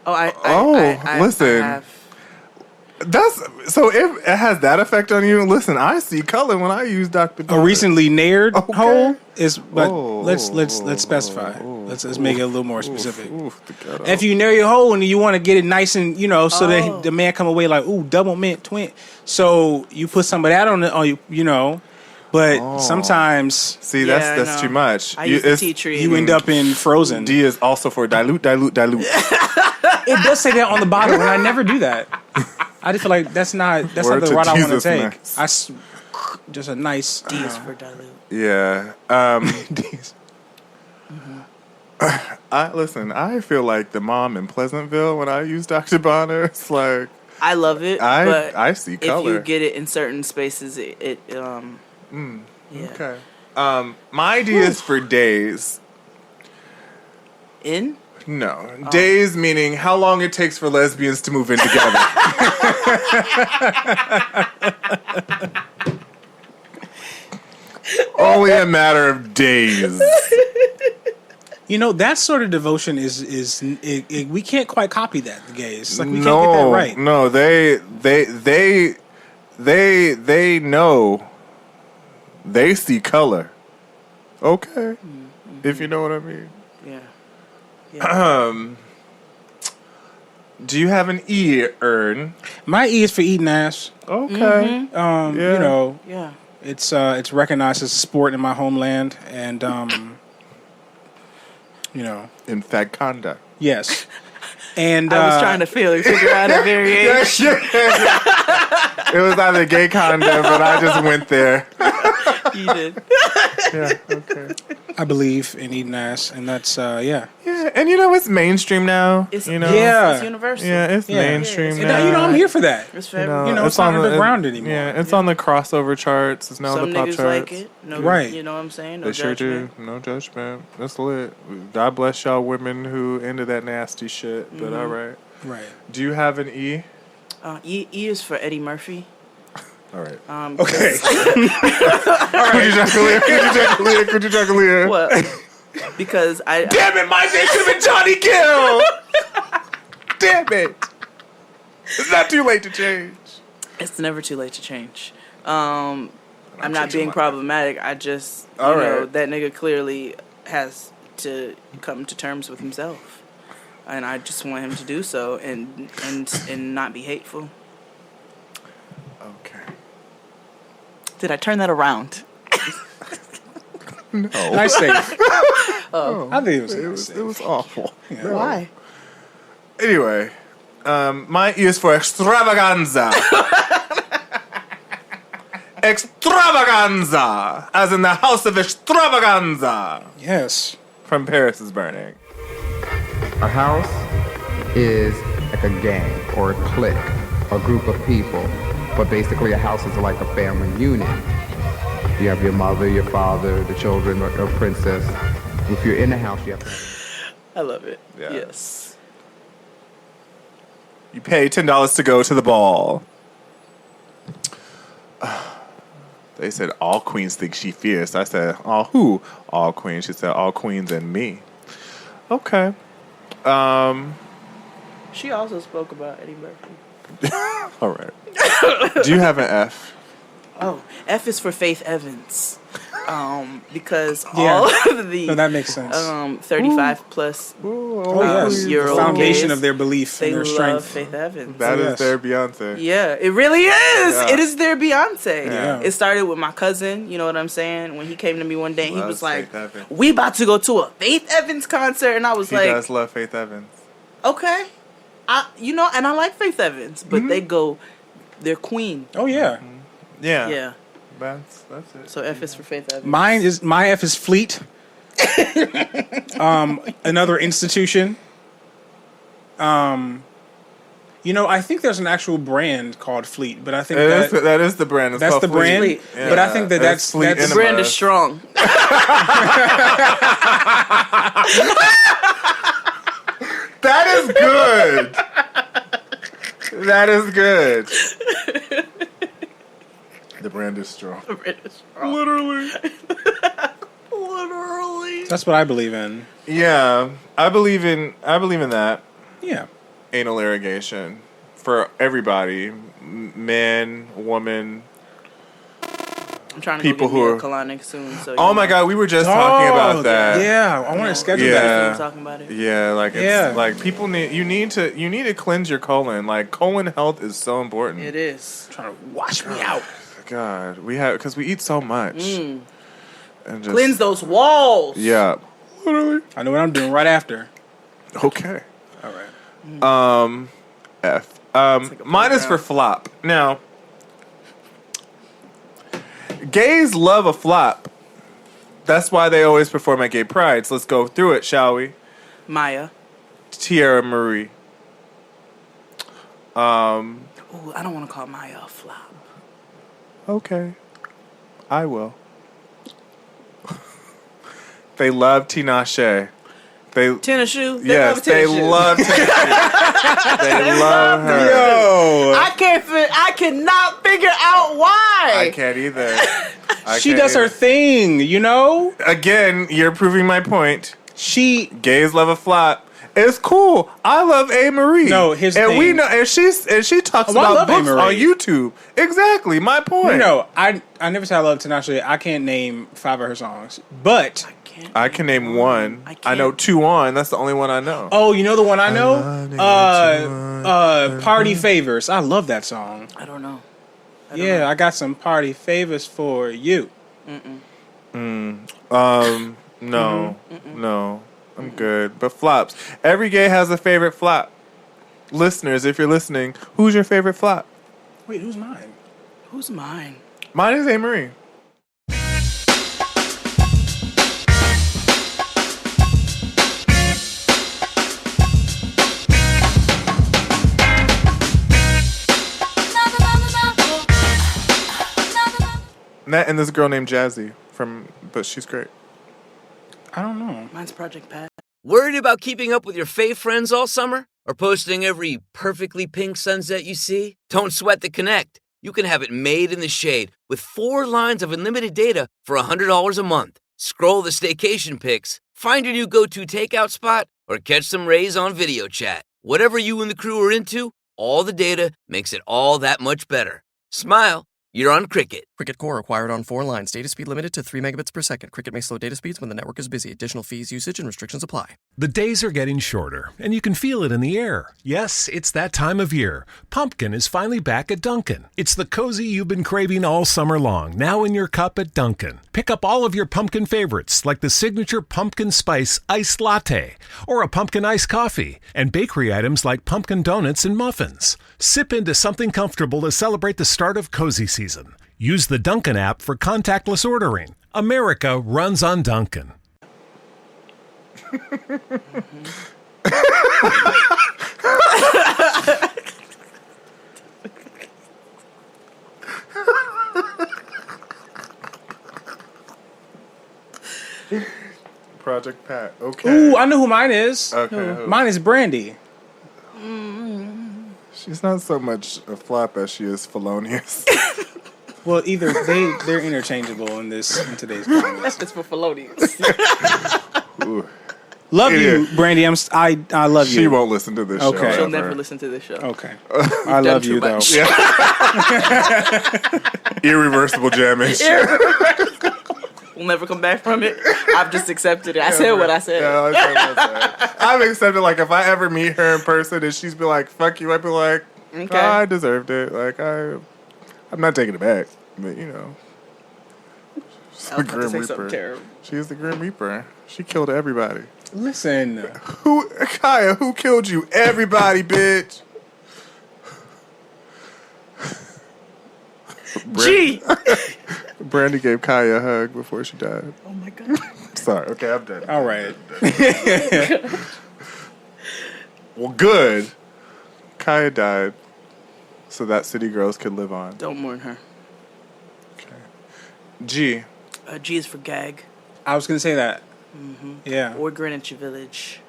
I listen. have. That's so. If it has that effect on you, listen. I see color when I use Dr. A recently nared hole is, but Oh, let's specify. Let's make it a little more specific. The If you nair your hole and you want to get it nice and so that the man come away like, ooh, double mint twin. So you put some of that on you. But sometimes see that's too much. I use the tea tree. You end up in frozen. D is also for dilute. It does say that on the bottle, and I never do that. I just feel like that's not the route I want to take. Nice. Just a nice D is for dilute. Yeah. Listen. I feel like the mom in Pleasantville when I use Dr. Bonner. It's like I love it. But I see color. If you get it in certain spaces, yeah. Okay. My D is for days. In? No. Days meaning how long it takes for lesbians to move in together. Only a matter of days. That sort of devotion is we can't quite copy that, the gays. Like we can't get that right. No, they know. They see color. Okay. Mm-hmm. If you know what I mean. Yeah. Do you have an E, Ern? My E is for eating ass. Okay. Mm-hmm. Yeah. It's recognized as a sport in my homeland, and in fagconda. Yes. And I was trying to figure out a variation. It was either gay conda, but I just went there. You did. Yeah, okay. I believe in eating ass, and that's Yeah, and it's mainstream now. It's, it's universal. Yeah, it's mainstream now. I'm here for that. It's favorite. It's not underground anymore. Yeah, it's on the crossover charts. It's now Some the pop niggas charts. like it. No, right. You know what I'm saying? No they judgment. sure do. No judgment. That's lit. God bless y'all women who into that nasty shit. But all right. Right. Do you have an E? E is for Eddie Murphy. All right. Okay. Could you talk Leah? What? Because damn it, my name should have been Johnny Gill. Damn it. It's not too late to change. It's never too late to change. I'm not being problematic. I just, that nigga clearly has to come to terms with himself, and I just want him to do so and not be hateful. Okay. Did I turn that around? No. Nice save. I think it was awful. Yeah. Why? Anyway, my E is for extravaganza. Extravaganza, as in the house of extravaganza. Yes. From Paris is Burning. A house is like a gang or a clique, a group of people. But basically a house is like a family unit. You have your mother, your father, the children, a princess. If you're in the house, you have to have... I love it. Yeah. Yes. You pay $10 to go to the ball. They said all queens think she fierce. I said, all who? All queens. She said, all queens and me. Okay. She also spoke about Eddie Murphy. All right. Do you have an F? Oh, F is for Faith Evans. Because all of the that makes sense. 35 plus year old foundation gays, of their belief they and their love strength. Faith Evans. That is their Beyonce. Yeah, it really is. Yeah. It is their Beyonce. Yeah. It started with my cousin, you know what I'm saying? When he came to me one day, he was like, Faith Evans. we about to go to a Faith Evans concert. And I was He like, does love Faith Evans. okay. And I like Faith Evans, but they're queen. Oh, yeah. Yeah. Yeah. That's it. So F is for Faith Evans. My F is Fleet. Another institution. I think there's an actual brand called Fleet, but I think that is the brand. It's that's the brand. Fleet. Yeah. But I think that's Fleet. The brand is strong. That is good. That is good. The brand is strong. The brand is strong. Literally. Literally. That's what I believe in. Yeah, I believe in that. Yeah. Anal irrigation for everybody, man, woman. I'm trying to people go who get me are a colonic soon. So oh my god, we were just talking about that. Yeah, I want to schedule that. I'm talking about it. Yeah, like it's like people need you need to cleanse your colon. Like colon health is so important. It is. I'm trying to wash me out. God, we have because we eat so much. And just, cleanse those walls. Yeah, literally. I know what I'm doing right after. Okay. All right. F. Mine is for flop. Now, gays love a flop. That's why they always perform at gay prides. Let's go through it, shall we? Maya. Tierra Marie. Ooh, I don't want to call Maya a flop. Okay. I will. They love Tinashe. Tinashe? Yes, they love Tinashe. They love her. Yo. I cannot figure out why. I can't either. She does her thing, you know? Again, you're proving my point. Gays love a flop. It's cool. I love A. Marie. No, here's the thing. We know, and she talks about books on YouTube. Exactly, my point. No, I never said I love Tinashe. I can't name 5 of her songs, but I can name one. I know 2 on. That's the only one I know. Oh, you know the one I know? Party Favors. I love that song. I don't know. I got some party favors for you. No. I'm good. But flops. Every gay has a favorite flop. Listeners, if you're listening, who's your favorite flop? Wait, who's mine? Who's mine? Mine is A. Marie. And this girl named Jazzy but she's great. I don't know. Mine's Project Pat. Worried about keeping up with your fave friends all summer? Or posting every perfectly pink sunset you see? Don't sweat the Connect. You can have it made in the shade with 4 lines of unlimited data for $100 a month. Scroll the staycation pics, find your new go-to takeout spot, or catch some rays on video chat. Whatever you and the crew are into, all the data makes it all that much better. Smile. You're on Cricket. Cricket Core acquired on 4 lines. Data speed limited to 3 megabits per second. Cricket may slow data speeds when the network is busy. Additional fees, usage, and restrictions apply. The days are getting shorter, and you can feel it in the air. Yes, it's that time of year. Pumpkin is finally back at Dunkin'. It's the cozy you've been craving all summer long, now in your cup at Dunkin'. Pick up all of your pumpkin favorites, like the signature pumpkin spice iced latte, or a pumpkin iced coffee, and bakery items like pumpkin donuts and muffins. Sip into something comfortable to celebrate the start of cozy season. Use the Dunkin' app for contactless ordering. America runs on Dunkin'. Project Pat. Okay. Ooh, I know who mine is. Okay. Mine is Brandy. She's not so much a flop as she is felonious. Well, either they're interchangeable in today's climate. That's just for felonious. Love you, Brandy. I love you. She won't listen to this show. Okay. She'll never listen to this show. Okay. I love you, though. Yeah. Irreversible damage. We'll never come back from it. I've just accepted it. I said what I said. Yeah, I said what I said. I've accepted, like, if I ever meet her in person and she's be like, fuck you, I'd be like, okay. I deserved it. Like, I'm not taking it back. But, you know. She's the Grim Reaper. She's the Grim Reaper. She killed everybody. Listen. Kaya, who killed you? Everybody, bitch. G. Brandy gave Kaya a hug before she died. Oh my god. Sorry. Okay, I'm done. All right. Well, good. Kaya died so that City Girls could live on. Don't mourn her. Okay. G. G is for gag. I was going to say that. Mm-hmm. Yeah. Or Greenwich Village.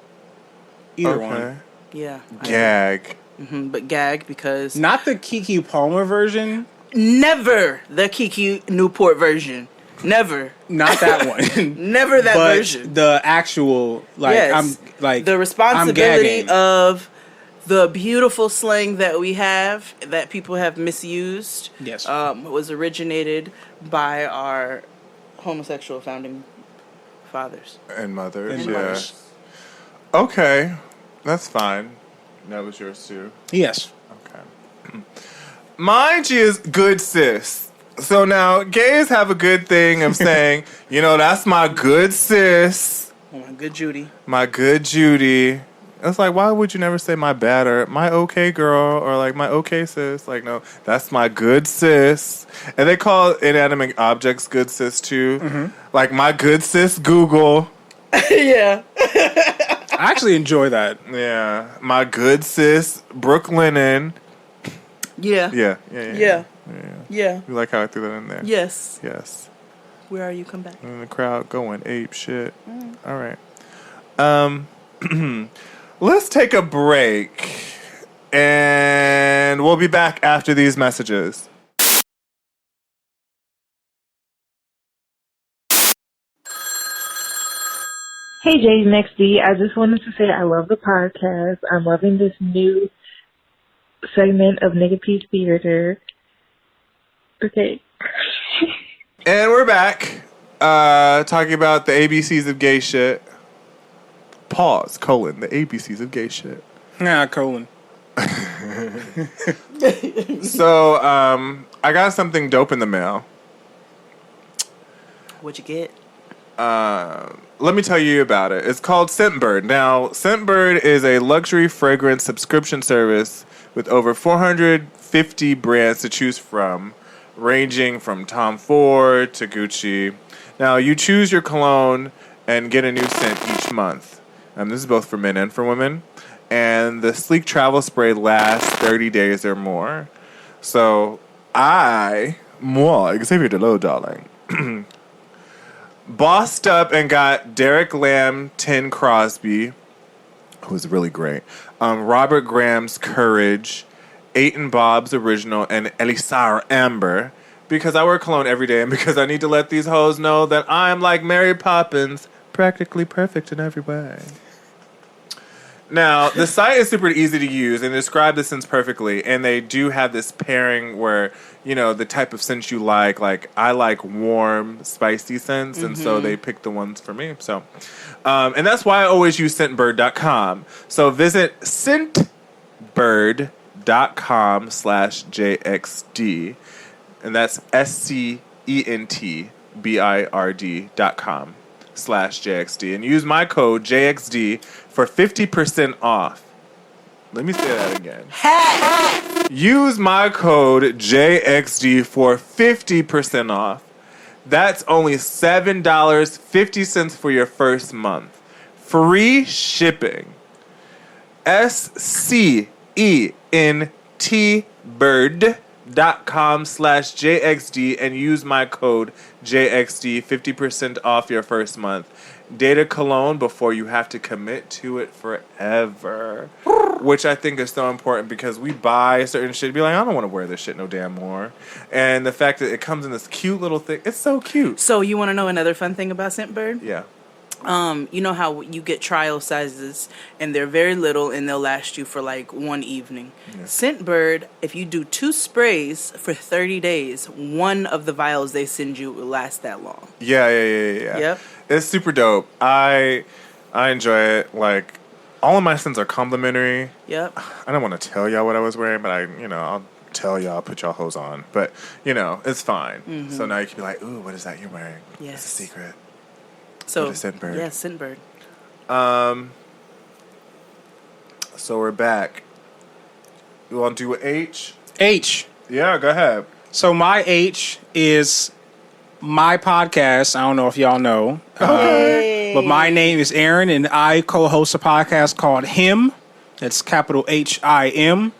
Either one. Yeah. Gag. But gag because... Not the Keke Palmer version. Never the Kiki Newport version. Never. Not that one. Never that but version. The actual, like, yes. I'm like the responsibility of the beautiful slang that we have that people have misused. Yes. Was originated by our homosexual founding fathers and mothers. Yes. Okay, that's fine. That was yours too. Yes. Okay. Mine is good sis. So now gays have a good thing of saying, that's my good sis. My good Judy. My good Judy. It's like, why would you never say my bad or my okay girl or like my okay sis? Like, no, that's my good sis. And they call inanimate objects good sis too. Mm-hmm. Like my good sis Google. Yeah. I actually enjoy that. Yeah. My good sis Brooklinen. Yeah. Yeah. You like how I threw that in there? Yes. Yes. Where are you? Come back. In the crowd going ape shit. All right. Let's take a break, and we'll be back after these messages. Hey, Jay's Next D. I just wanted to say I love the podcast. I'm loving this new segment of Nigga Peace Theater. Okay. And we're back, talking about the ABCs of gay shit. Pause, colon, the ABCs of gay shit. Nah, colon. So, I got something dope in the mail. What'd you get? Let me tell you about it. It's called Scentbird. Now, Scentbird is a luxury fragrance subscription service with over 450 brands to choose from, ranging from Tom Ford to Gucci. Now, you choose your cologne and get a new scent each month. This is both for men and for women. And the sleek travel spray lasts 30 days or more. So Xavier Deloe, darling, bossed up and got Derek Lamb, Tin Crosby, who was really great, Robert Graham's Courage, Eight Bob's Original, and Elisar Amber, because I wear cologne every day and because I need to let these hoes know that I'm like Mary Poppins, practically perfect in every way. Now, the site is super easy to use and describe the scents perfectly, and they do have this pairing where, the type of scents you like I like warm, spicy scents, and so they pick the ones for me. So, and that's why I always use Scentbird.com. So visit Scentbird.com/JXD, and that's SCENTBIRD.com/JXD, and use my code JXD for 50% off. Let me say that again. Use my code JXD for 50% off. That's only $7.50 for your first month. Free shipping. SCENTBird.com/JXD and use my code JXD, 50% off your first month. Date a cologne before you have to commit to it forever. Which I think is so important because we buy certain shit and be like, I don't want to wear this shit no damn more. And the fact that it comes in this cute little thing, it's so cute. So you want to know another fun thing about Scentbird? Yeah. You know how you get trial sizes and they're very little and they'll last you for like one evening. Yeah. Scentbird, if you do 2 sprays for 30 days, one of the vials they send you will last that long. Yeah. Yep. It's super dope. I enjoy it. Like, all of my scents are complimentary. Yep. I don't want to tell y'all what I was wearing, but I'll tell y'all, put y'all hose on. But, it's fine. Mm-hmm. So now you can be like, ooh, what is that you're wearing? Yes. It's a secret. So, Scentbird. Yeah, Scentbird. So we're back. You want to do H? H. Yeah, go ahead. So my H is my podcast. I don't know if y'all know. But my name is Erin, and I co-host a podcast called HIM. That's capital HIM.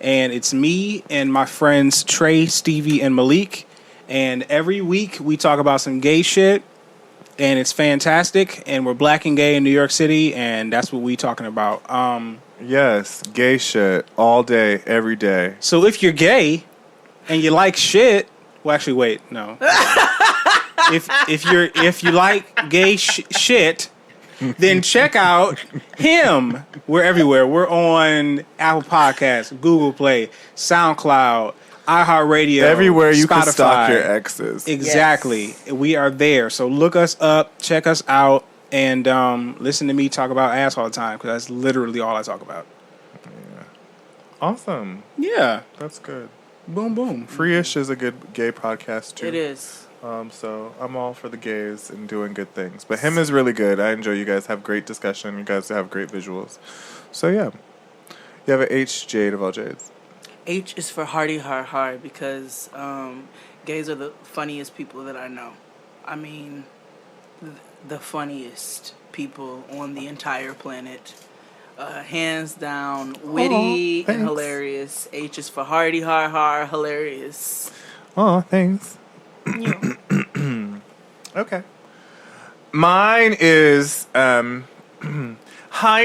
And it's me and my friends Trey, Stevie, and Malik. And every week we talk about some gay shit. And it's fantastic, and we're black and gay in New York City, and that's what we talking about. Yes, gay shit all day, every day. So if you're gay, and you like shit. Well, actually, wait, no. if you like gay shit, then check out him. We're everywhere. We're on Apple Podcasts, Google Play, SoundCloud, iHeartRadio, everywhere you Spotify. Can stalk your exes. Exactly. Yes. We are there. So look us up, check us out, and listen to me talk about ass all the time because that's literally all I talk about. Yeah. Awesome. Yeah. That's good. Boom, boom. Free-ish is a good gay podcast, too. It is. So I'm all for the gays and doing good things. But him is really good. I enjoy you guys. Have great discussion. You guys have great visuals. So, yeah. You have an H, Jade of all Jades. H is for Hardy Har because gays are the funniest people that I know. I mean, the funniest people on the entire planet. Hands down, witty and hilarious. H is for Hardy Har hilarious. Oh, thanks. Okay. Mine is high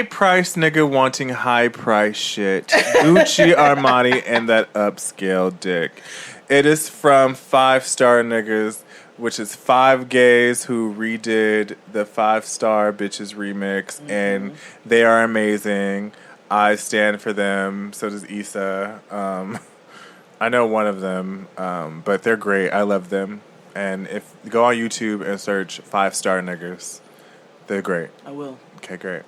price nigga wanting high price shit. Gucci, Armani, and that upscale dick. It is from 5-Star Niggas, which is 5 gays who redid the 5-Star Bitches remix, and they are amazing. I stand for them. So does Issa. I know one of them, but they're great. I love them. And if you go on YouTube and search 5-Star Niggas, they're great. I will. Okay, great.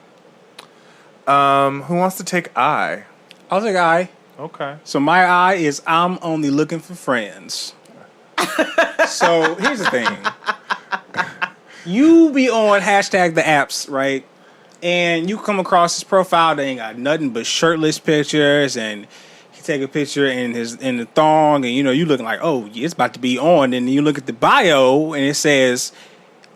Who wants to take I? I'll take I. Okay. So my I is I'm only looking for friends. So here's the thing. You be on hashtag the apps, right? And you come across his profile that ain't got nothing but shirtless pictures, and he take a picture in the thong, and you looking like, oh, it's about to be on. And you look at the bio and it says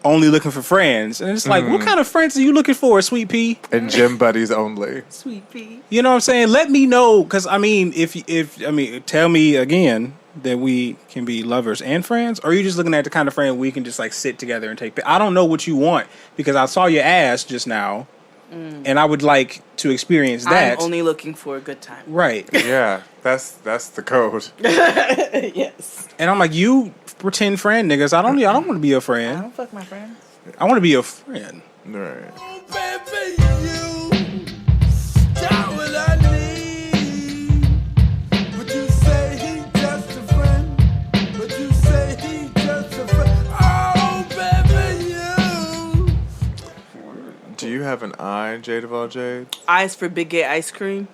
only looking for friends. And it's like, what kind of friends are you looking for, Sweet Pea? And gym buddies only. Sweet Pea. You know what I'm saying? Let me know, because I mean, tell me again that we can be lovers and friends, or are you just looking at the kind of friend we can just like sit together and take? I don't know what you want, because I saw your ass just now, and I would like to experience that. I'm only looking for a good time. Right. Yeah, that's the code. Yes. And I'm like, you pretend friend niggas. I don't want to be a friend. I don't fuck my friends. I want to be a friend. Right. Oh, baby, you got what I need. But you say he just a friend. But you say he just a friend. Oh, baby, you. Do you have an I, Jade of all Jade? I is for Big Gay Ice Cream.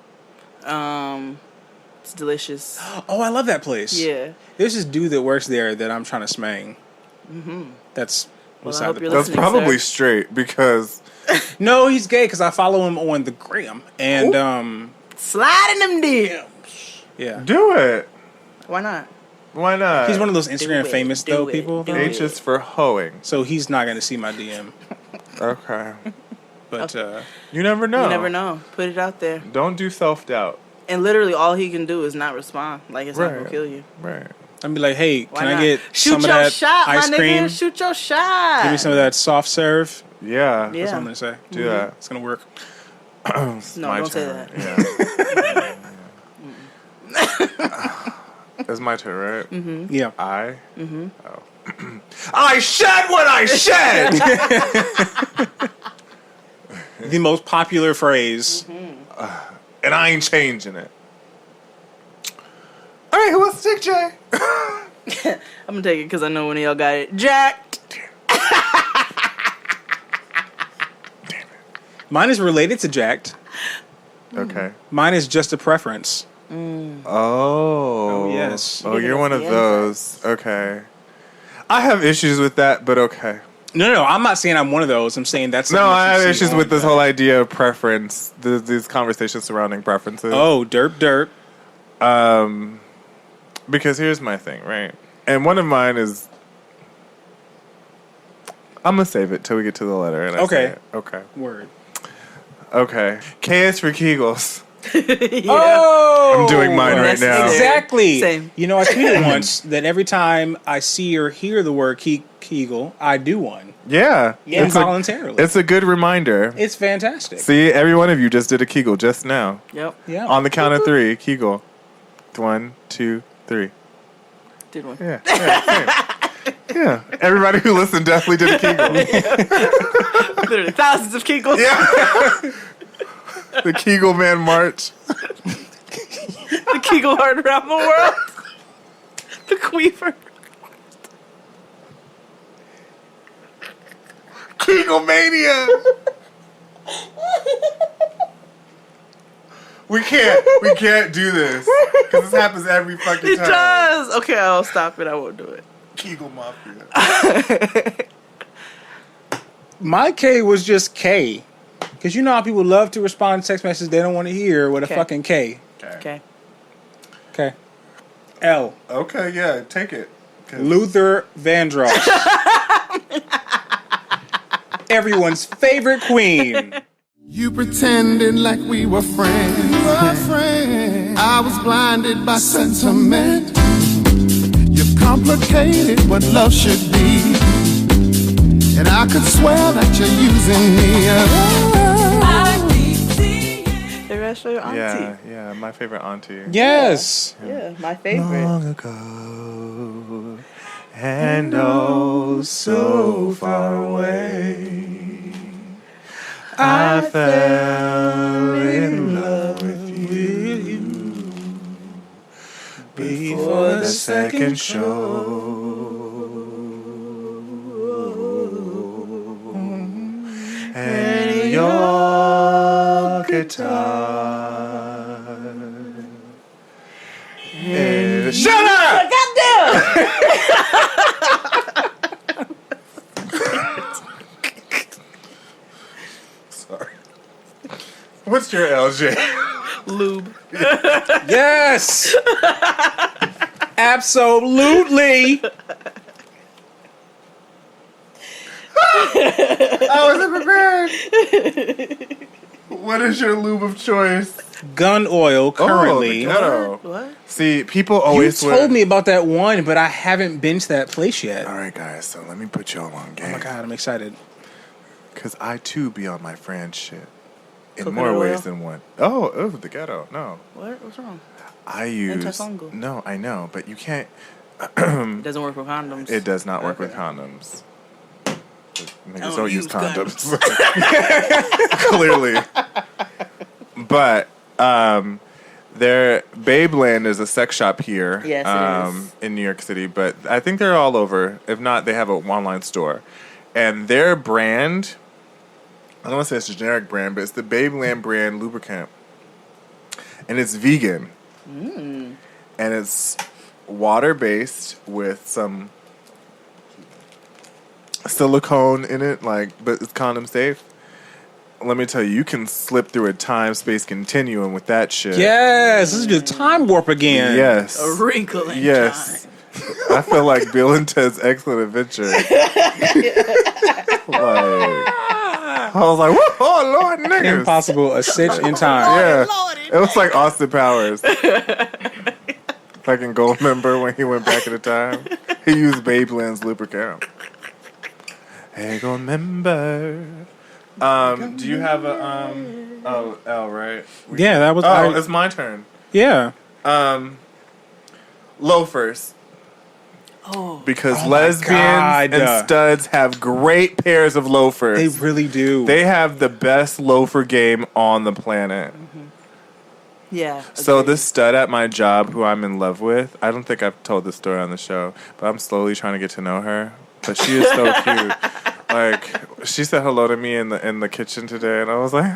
It's delicious. Oh, I love that place. Yeah. There's this dude that works there that I'm trying to smang. Mm-hmm. That's I hope you're That's listening, probably sir. straight, because no, he's gay, because I follow him on the gram. And sliding them DMs. Yeah. Do it. Why not? Why not? He's one of those Instagram famous people. H is for hoeing. So he's not going to see my DM. Okay. But you never know. You never know. Put it out there. Don't do self-doubt. And literally all he can do is not respond. Like, it's not going to kill you. Right. I'd be like, hey, Why can not? I get Shoot some of your that shot, ice my cream? nigga. Shoot your shot. Give me some of that soft serve. Yeah. That's what I'm going to say. Do that. It's going to work. No, don't say that. Yeah. It's my turn, right? Mm-hmm. Yeah. I? Mm-hmm. Oh. I shed what I shed! The most popular phrase. Mm-hmm. And I ain't changing it. All right, who wants to take Jay? I'm going to take it because I know one of y'all got it. Jacked. Mine is related to jacked. Okay. Mine is just a preference. Oh, yes. Oh, you're one of those. Okay. I have issues with that, but okay. No, I'm not saying I'm one of those. I'm saying that's... No, I have issues with this whole idea of preference. These conversations surrounding preferences. Oh, derp. Because here's my thing, right? And one of mine is... I'm going to save it till we get to the letter. And I say it. Okay. Word. Okay. K is for Kegels. Yeah. Oh! I'm doing mine right now. Exactly. Same. You know, I tweeted once that every time I see or hear the word Kegel, I do one. Yeah. Involuntarily. It's a good reminder. It's fantastic. See, every one of you just did a Kegel just now. Yep. Yeah. On the count of 3, Kegel. 1, 2, 3. Did one. Yeah. Yeah. Everybody who listened definitely did a Kegel. Literally thousands of Kegels. Yeah. The Kegel Man March. The Kegel heart around the world. The Queefer. Kegel Mania. We can't do this because this happens every fucking time. It does. Okay, I'll stop it. I won't do it. Kegel Mafia. My K was just K. Because you know how people love to respond to text messages they don't want to hear with a fucking K. Okay. Okay. L. Okay, yeah, take it. Luther Vandross. Everyone's favorite queen. You pretended like we were friends. I was blinded by sentiment. You've complicated what love should be. And I could swear that you're using me. The rest for your auntie. Yeah, my favorite auntie. Yes. Yeah, my favorite. Long ago, and oh so far away, I fell in love with you before the second show. And your guitar. Shut up! Goddamn! Sorry. What's your LJ? Lube. Yes! Absolutely! I wasn't prepared. What is your lube of choice? Gun oil currently. What? See, people always You told me about that one, but I haven't been to that place yet. All right, guys, so let me put y'all on game. Oh my God, I'm excited. Because I, too, be on my friend's shit. In Coconut more oil? ways than one. Oh, the ghetto. No. What? What's wrong? I use... Antifungal. No, I know, but you can't... It doesn't work with condoms. It does not work with condoms. Niggas don't use condoms. Clearly. But Babeland is a sex shop here. Yes, it is. In New York City. But I think they're all over. If not, they have an online store. And their brand, I don't want to say it's a generic brand, but it's the Babeland brand lubricant. And it's vegan. And it's water-based with some silicone in it, but it's condom safe. Let me tell you, you can slip through a time-space continuum with that shit. Yes, this is the time warp again. Yes. A wrinkle in yes. I feel like Bill and Ted's Excellent Adventure. I was like, whoa, oh Lord, niggas. Impossible, a cinch in time. Yeah. It was like Austin Powers. Like in Goldmember when he went back in the time. He used Babeland's lubricant. Hey, Goldmember. Do you have a L, right? Yeah, that was it's my turn. Yeah. Loafers. Oh. Because lesbians and studs have great pairs of loafers. They really do. They have the best loafer game on the planet. Yeah. So this stud at my job who I'm in love with, I don't think I've told this story on the show, but I'm slowly trying to get to know her. But she is so cute. Like, she said hello to me in the kitchen today, and I was like,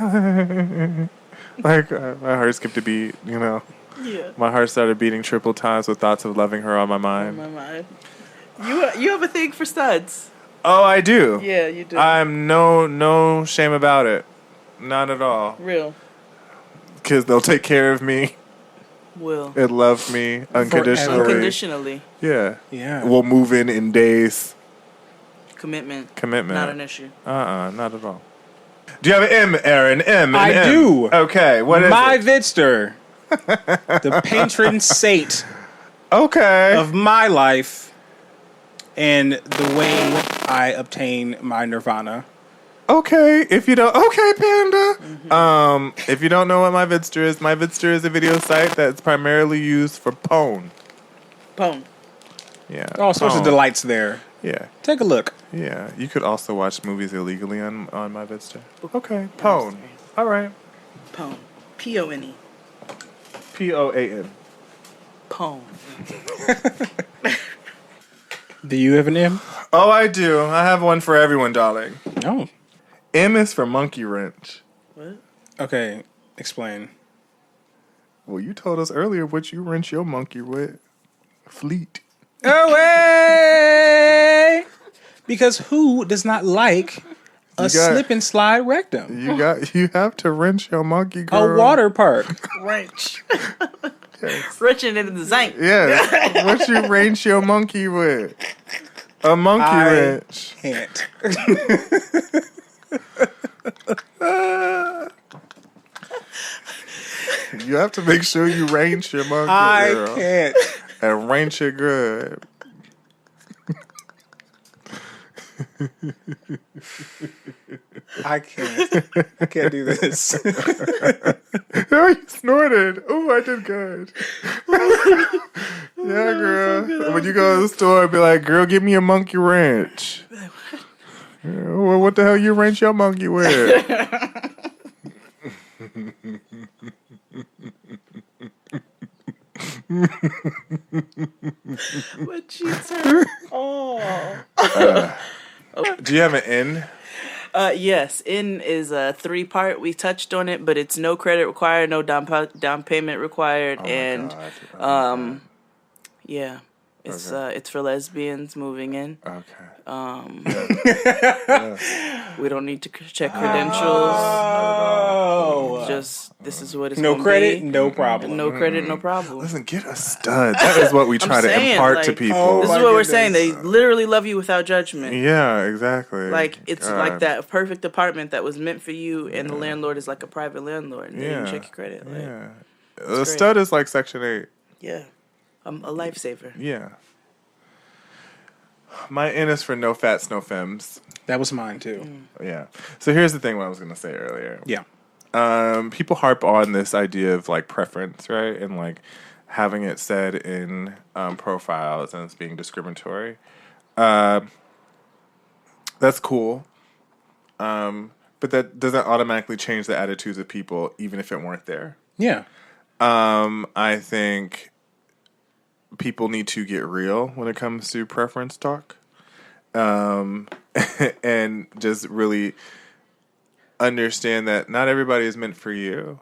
my heart skipped a beat, you know. Yeah. My heart started beating triple times with thoughts of loving her on my mind. You have a thing for studs. Oh, I do. Yeah, you do. I'm no shame about it. Not at all. Real. Because they'll take care of me. Will. And love me unconditionally. Unconditionally. Yeah. Yeah. We'll move in days. Commitment. Not an issue. Not at all. Do you have an M, Erin? M. I do. Okay, what is my it? Vidster. The patron saint. Okay. Of my life and the way I obtain my nirvana. Okay, if you don't, okay, Panda. If you don't know what my Vidster is a video site that's primarily used for pwn. Pwn. Yeah. All sorts of delights there. Yeah. Take a look. Yeah. You could also watch movies illegally on My Vista. Okay. Pone. All right. Pone. P-O-N-E. P-O-A-N. Pone. Do you have an M? Oh, I do. I have one for everyone, darling. Oh. M is for monkey wrench. What? Okay. Explain. Well, you told us earlier what you wrench your monkey with. Fleet. Away! Because who does not like a slip and slide rectum? You have to wrench your monkey, girl. A water park. Wrench. Yes. Wrenching it in the zinc. Yes. What you wrench your monkey with? A monkey wrench. Can't. You have to make sure you wrench your monkey, girl. I can't. And wrench it good. I can't. I can't do this. Oh, you snorted. Oh, I did good. Yeah, girl. So when you go to the store, be like, girl, give me a monkey wrench. Well, what the hell you wrench your monkey with? What you turn? Oh. Do you have an N? Yes. N is a 3-part. We touched on it, but it's no credit required, no down payment required, and yeah. It's for lesbians moving in. Okay. We don't need to check credentials. Oh. Just this is what it's no gonna credit, be. no problem. No credit, no problem. Listen, get a stud. That is what we try to impart to people. This is what we're saying. They literally love you without judgment. Yeah, exactly. Like it's like that perfect apartment that was meant for you, and the landlord is like a private landlord, and they didn't check your credit. Like, yeah, the stud is like Section 8. Yeah, a lifesaver. Yeah. My N is for no fats, no femmes. That was mine too. Yeah. So here's the thing what I was going to say earlier. Yeah. People harp on this idea of like preference, right? And like having it said in profiles and it's being discriminatory. That's cool. But that doesn't automatically change the attitudes of people, even if it weren't there. Yeah. I think people need to get real when it comes to preference talk. And just really understand that not everybody is meant for you.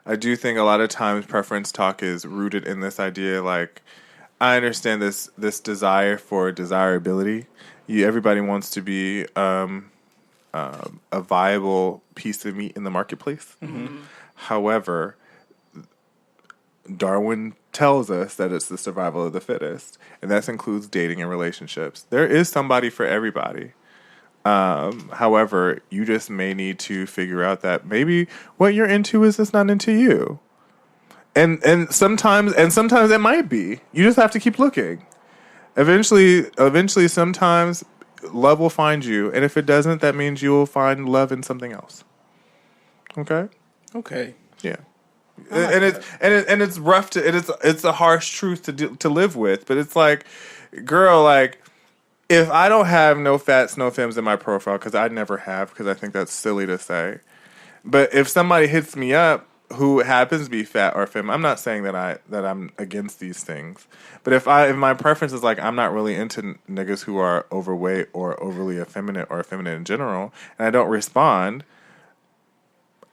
I do think a lot of times preference talk is rooted in this idea, like, I understand this desire for desirability. Everybody wants to be a viable piece of meat in the marketplace. Mm-hmm. However, Darwin tells us that it's the survival of the fittest, and that includes dating and relationships. There is somebody for everybody. However, you just may need to figure out that maybe what you're into is just not into you. And sometimes it might be. You just have to keep looking. Eventually, sometimes love will find you, and if it doesn't, that means you will find love in something else. Okay? Okay. Yeah. It's rough it's a harsh truth to live with, but it's like, girl, like, if I don't have no fats, no femmes in my profile, because I never have, because I think that's silly to say, but if somebody hits me up who happens to be fat or femme, I'm not saying that I'm against these things, but if my preference is like I'm not really into niggas who are overweight or overly effeminate or effeminate in general, and I don't respond,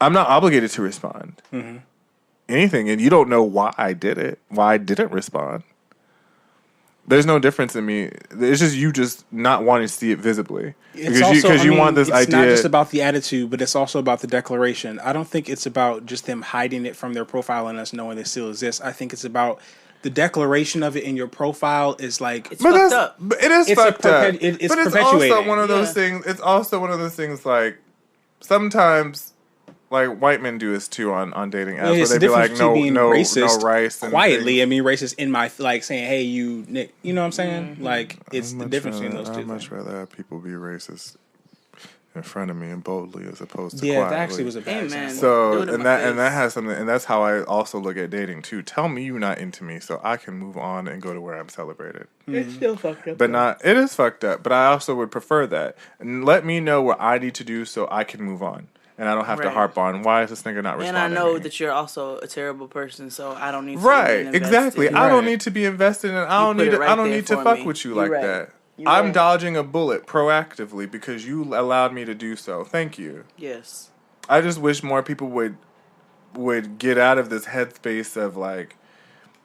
I'm not obligated to respond. Mm-hmm. Anything, and you don't know why I didn't respond. There's no difference in me. It's just you just not wanting to see it visibly. Because you want this idea. It's not just about the attitude, but it's also about the declaration. I don't think it's about just them hiding it from their profile and us knowing they still exist. I think it's about the declaration of it in your profile is like it's fucked up. It is fucked up. It's but it's also one of those things. It's also one of those things like sometimes. Like white men do this too on dating apps, where they be like, no rice and quietly. I mean, racist in my like saying, "Hey, you Nick," you know what I'm saying? Mm-hmm. Like it's the difference between those two. I'd much rather have people be racist in front of me and boldly as opposed to quietly. quietly. That actually was a bad example. So and that has something, and that's how I also look at dating too. Tell me you're not into me, so I can move on and go to where I'm celebrated. It's still fucked up. But it is fucked up. But I also would prefer that. And let me know what I need to do so I can move on. And I don't have to harp on, why is this nigga not responding? And I know that you're also a terrible person, so I don't need to Right, exactly. I don't need to be invested in I don't need to fuck with you like that. I'm dodging a bullet proactively because you allowed me to do so. Thank you. Yes. I just wish more people would get out of this headspace of like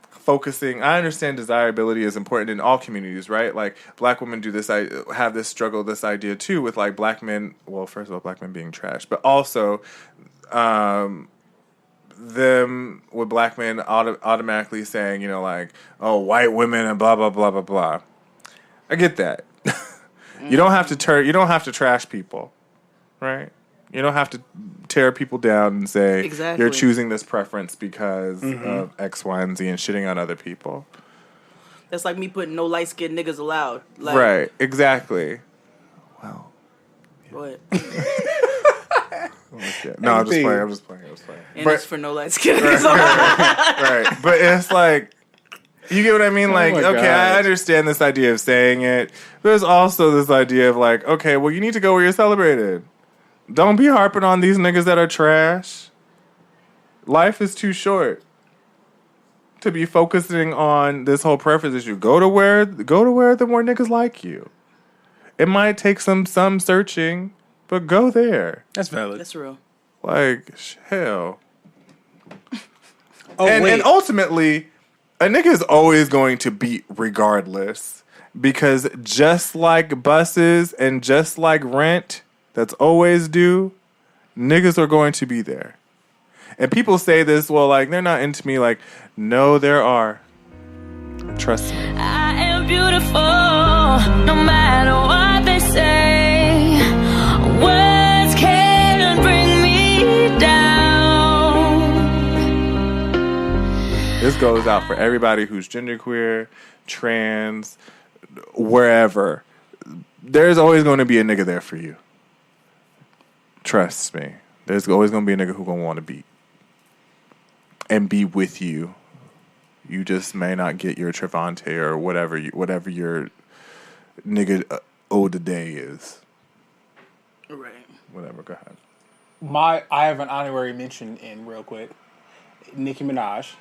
focusing. I understand desirability is important in all communities, right? Like black women do this. I have this struggle, this idea too, with like black men. Well, first of all, black men being trash, but also them with black men automatically saying, like, oh, white women and blah blah blah blah blah. I get that. You don't have to trash people, right? You don't have to tear people down and say you're choosing this preference because of X, Y, and Z and shitting on other people. That's like me putting no light-skinned niggas allowed. Like, right, exactly. Well. Yeah. What? No, I'm just playing. And it's for no light-skinned niggas right. But it's like, you get what I mean? Like, okay, I understand this idea of saying it. There's also this idea of like, okay, well, you need to go where you're celebrated. Don't be harping on these niggas that are trash. Life is too short to be focusing on this whole preference issue. Go to where the more niggas like you. It might take some searching, but go there. That's valid. That's real. Like, hell. And ultimately, a nigga is always going to beat regardless. Because just like buses and just like rent, that's always due, niggas are going to be there. And people say this, well, like, they're not into me. Like, no, there are. Trust me. I am beautiful, no matter what they say. Words can't bring me down. This goes out for everybody who's genderqueer, trans, wherever. There's always going to be a nigga there for you. Trust me. There's always going to be a nigga who going to want to beat and be with you. You just may not get your Trevante or whatever your nigga ode the day is. Right. Whatever, go ahead. I have an honorary mention in real quick. Nicki Minaj.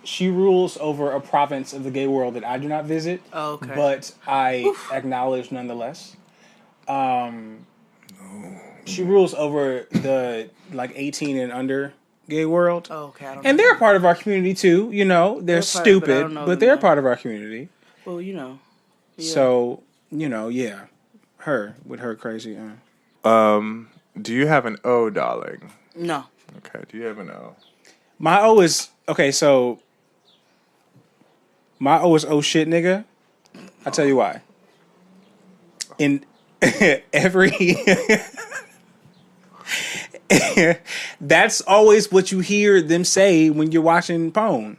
She rules over a province of the gay world that I do not visit. Oh, okay. But I acknowledge nonetheless. She rules over the 18 and under gay world. Oh, okay. And they're a part of our community too. They're stupid, but they're a part of our community. Well, Yeah. So, yeah. Her with her crazy. Do you have an O, darling? No. Okay. Do you have an O? My O is so. My O is oh shit, nigga. I'll tell you why. In every. That's always what you hear them say when you're watching porn.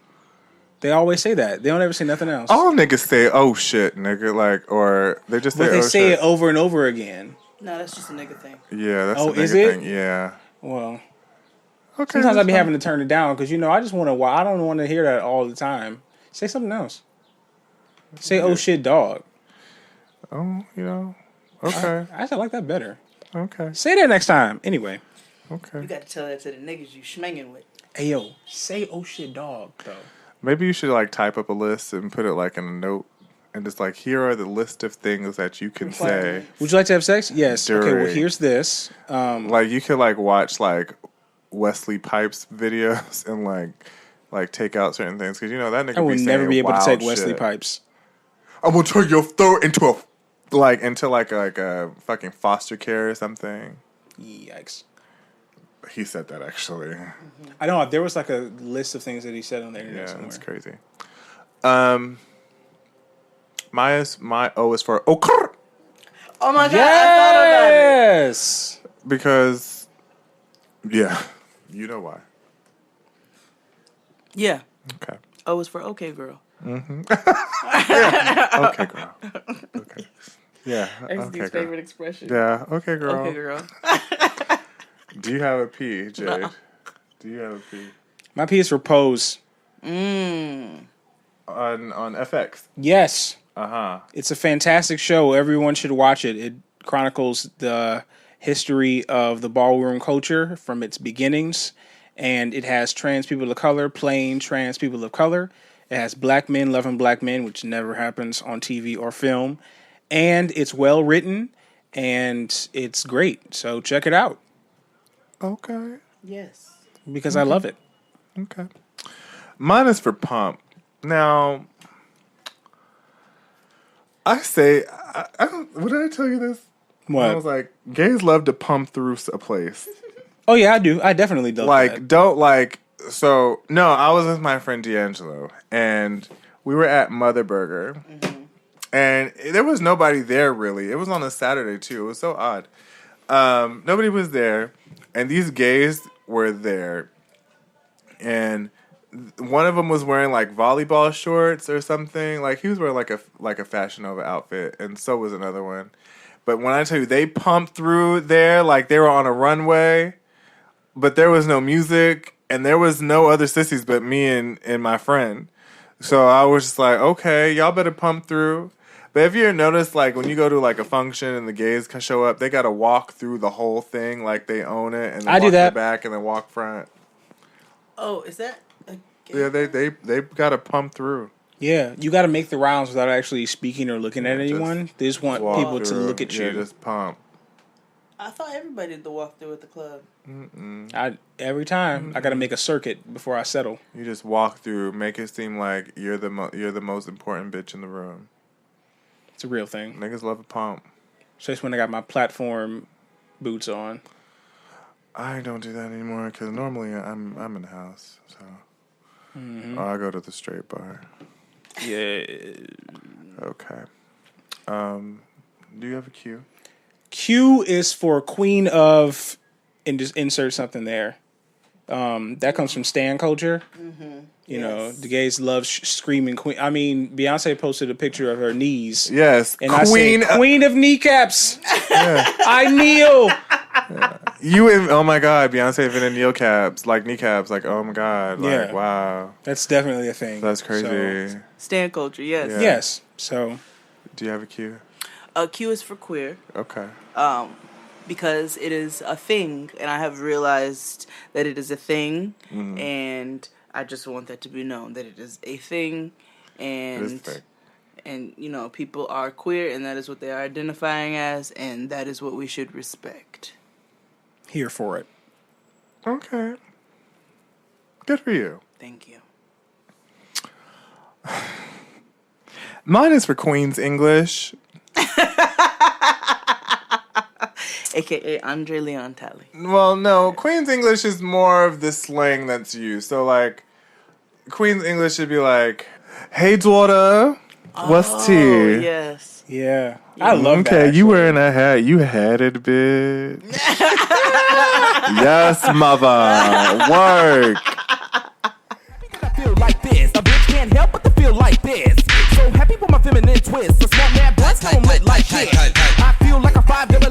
They always say that. They don't ever say nothing else. All niggas say, oh shit, nigga. Like, or they just say, but they say it over and over again. No, that's just a nigga thing. Yeah, that's a nigga is it? thing. Yeah. Well, okay, sometimes I be having to turn it down because, I just want to, I don't want to hear that all the time. Say something else. Say, oh shit, dog. Oh, okay. I actually like that better. Okay. Say that next time. Anyway. Okay. You got to tell that to the niggas you schmanging with. Hey, yo, say oh shit, dog, though. Maybe you should type up a list and put it in a note and just here are the list of things that you can say. Would you like to have sex? Yes. Okay, well here's this. You could watch Wesley Pipes videos and take out certain things because that nigga. I would never be able to take Wesley shit. Pipes. I'm gonna turn your throat into a fucking foster care or something. Yikes. He said that actually. I know there was a list of things that he said on the internet. Yeah, somewhere. that's crazy. My O is for okr. Oh my god! Yes. I thought about it. Because, yeah, you know why. Yeah. Okay. O is for okay girl. Mm-hmm. Yeah. Okay, girl. Okay. Yeah. XD's favorite expression. Yeah. Okay, girl. Okay, girl. Do you have a P, Jade? No. Do you have a P? My P is for Pose. On FX. Yes. Uh-huh. It's a fantastic show. Everyone should watch it. It chronicles the history of the ballroom culture from its beginnings, and it has trans people of color playing trans people of color. It has black men loving black men, which never happens on TV or film, and it's well written and it's great. So check it out. Okay. Yes. Because I love it. Okay. Mine is for Pump. Now, I say, I don't, what did I tell you this? What? I was like, gays love to pump through a place. Oh, yeah, I do. I definitely do. Like, don't like, so, no, I was with my friend D'Angelo, and we were at Mother Burger, and there was nobody there, really. It was on a Saturday, too. It was so odd. Nobody was there, and these gays were there, and one of them was wearing, like, volleyball shorts or something. Like, he was wearing, like a Fashion Nova outfit, and so was another one. But when I tell you, they pumped through there like they were on a runway, but there was no music, and there was no other sissies but me and my friend. So I was just like, okay, y'all better pump through. But if you ever notice, like, when you go to, like, a function and the gays show up, they got to walk through the whole thing like they own it, and then walk to the back and then walk front. Oh, is that a gay? Yeah, they got to pump through. Yeah, you got to make the rounds without actually speaking or looking at anyone. They just want people to look at you. Yeah, just pump. I thought everybody did the walkthrough at the club. Every time I got to make a circuit before I settle. You just walk through, make it seem like you're the most important bitch in the room. It's a real thing. Niggas love a pump. Especially when I got my platform boots on. I don't do that anymore because normally I'm in the house, so or I go to the straight bar. Yeah. Okay. Do you have a Q? Q is for Queen of, and just insert something there. That comes from stan culture. You know, the gays love screaming Queen. I mean, Beyonce posted a picture of her knees. Yes, and Queen of kneecaps. Yeah. I kneel. Yeah. Oh my God, Beyonce invented kneecaps, like kneecaps, like oh my God, like yeah. Wow, that's definitely a thing. That's crazy. So, stan culture, yes, yeah. Yes. So, do you have a Q? Q is for queer. Okay. Because it is a thing, and I have realized that it is a thing, and I just want that to be known that it is a thing, and it is a thing. And you know, people are queer, and that is what they are identifying as, and that is what we should respect. Here for it. Okay. Good for you. Thank you. Mine is for Queen's English. AKA Andre Leon Talley. Well, no, Queen's English is more of the slang that's used. So, like, Queen's English should be like, hey, daughter, what's tea? Yes. Yeah. I love that. Okay, you wearing a hat. You had it, bitch. Yes, mother. Work. I feel like this. A bitch can't help but to feel like this. So happy with my feminine twist. A smart man blast don't lit like this. I feel like a 500.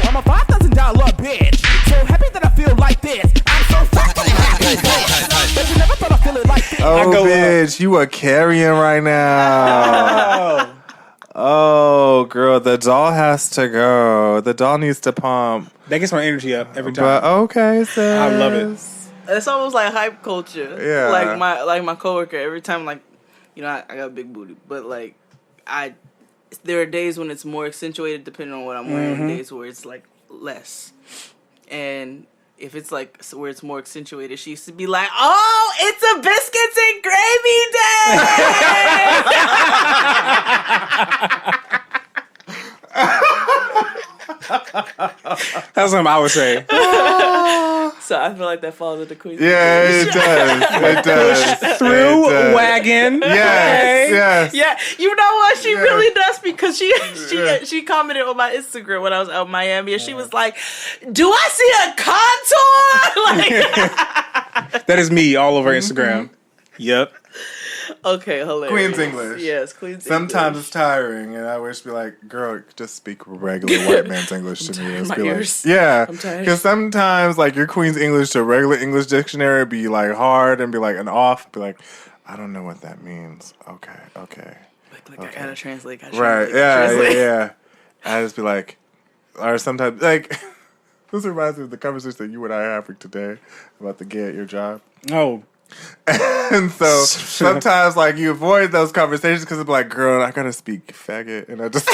I'm a $5,000 bitch. So happy that I feel like this. I'm so fucking happy. But you never thought I'd feel it like this. Oh, bitch, you are carrying right now. Oh, girl, the doll has to go. The doll needs to pump. That gets my energy up every time. But okay, sis. I love it. It's almost like hype culture. Yeah. Like my coworker, every time, like, you know, I got a big booty, but like there are days when it's more accentuated depending on what I'm wearing, and days where it's like less. And if it's like where it's more accentuated, she used to be like, "Oh, it's a biscuits and gravy day." That's something I would say. So I feel like that falls into Queen's. Yeah, it does. It does. Through wagon. Yes, okay. yes. Yeah, you know what? She really does, because she commented on my Instagram when I was out in Miami, and she was like, "Do I see a contour?" Like that is me all over Instagram. Yep. Okay, hilarious. Queen's English. Yes, Queen's Sometimes English. it's tiring, and I wish to be like, girl, just speak regular white man's English to me. My Be ears. like, yeah, I'm tired. because sometimes like your Queen's English to a regular English dictionary be like hard and be like an off. Be like, I don't know what that means. Okay. Like I gotta translate. Right? Yeah. I just be like, or sometimes like. This reminds me of the conversation that you and I have today about the gay at your job. Oh. And so sometimes, like, you avoid those conversations because it's like, girl, I gotta speak faggot, and I just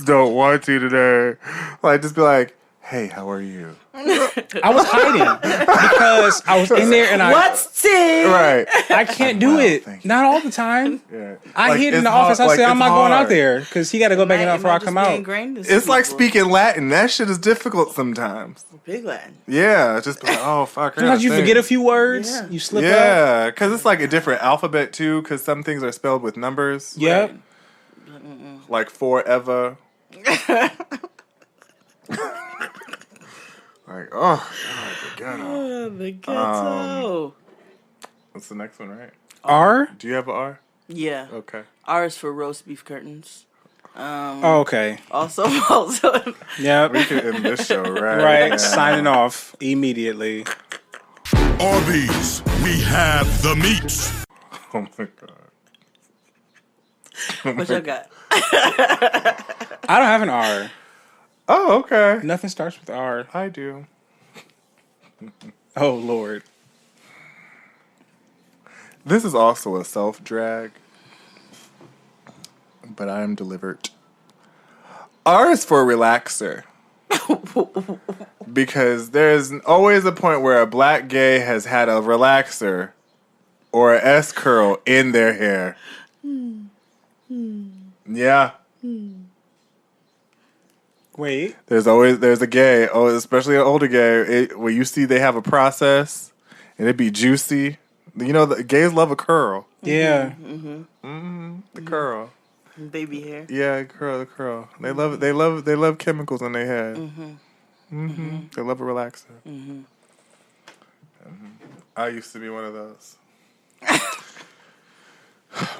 don't want to today. Like, just be like, hey, how are you? I was hiding because I was in there and What's tea? Right. I can't do it. Not all the time. Yeah. I Like, hid in it's the office. hard- I said, like, I'm it's not going out hard. there because he got to go back in before I come out. It's like speaking Latin. That shit is difficult sometimes. Big Latin. Yeah, just be like, oh, fuck. I Sometimes you gotta forget a think. few words. You slip up. Yeah, because it's like a different alphabet, too, because some things are spelled with numbers. Yep. Like forever. Like, oh, God, the ghetto. Oh, the ghetto. What's the next one, right? R? Do you have an R? Yeah. Okay. R is for roast beef curtains. Okay. Also. Yep. We can end this show, right? Right. Yeah. Signing off immediately. Arby's, we have the meats. Oh my God. What y'all got? I don't have an R. Oh, okay. Nothing starts with R. I do. Oh, Lord. This is also a self-drag, but I am delivered. R is for relaxer. Because there's always a point where a black gay has had a relaxer or an S-curl in their hair. Yeah. Wait. There's a gay, especially an older gay, where you see they have a process and it be juicy. You know, the gays love a curl. Yeah. The curl. Baby hair. Yeah, the curl. They love it. They love chemicals in their hair. They love a relaxer. I used to be one of those.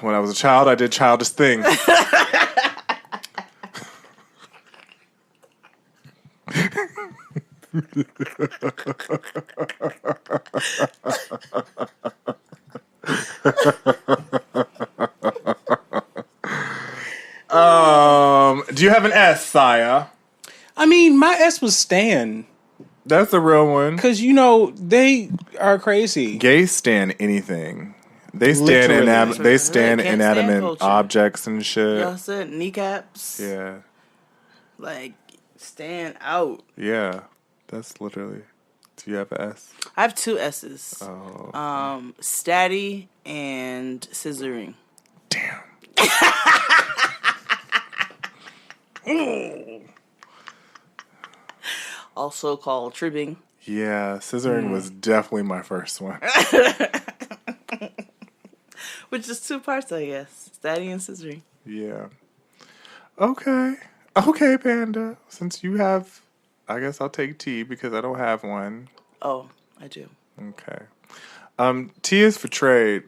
When I was a child, I did childish things. Do you have an S, Saya? I mean, my S was Stan. That's a real one. Because, you know, they are crazy. Gays stand anything. They stand inanimate objects and shit. Y'all said kneecaps. Yeah. Like, stand out. Yeah. That's literally. Do you have an S? I have two S's. Oh. Statty and scissoring. Damn. Also called tribbing. Yeah, scissoring was definitely my first one. Which is two parts, I guess. Statty and scissoring. Yeah. Okay, Panda. Since you have, I guess I'll take T because I don't have one. Oh, I do. Okay. T is for trade.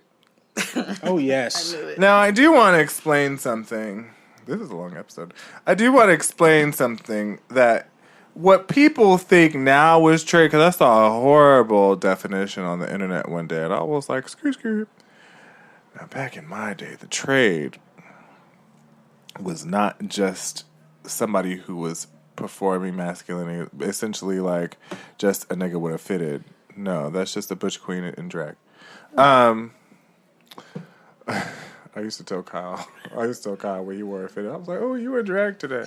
Oh, yes. I knew it. Now, I do want to explain something. This is a long episode. I do want to explain something that what people think now is trade, because I saw a horrible definition on the internet one day, and I was like, screw. Now, back in my day, the trade was not just somebody who was performing masculinity, essentially like just a nigga with a fitted. No, that's just a butch queen in drag. I used to tell Kyle when he wore a fitted. I was like, oh, you were drag today.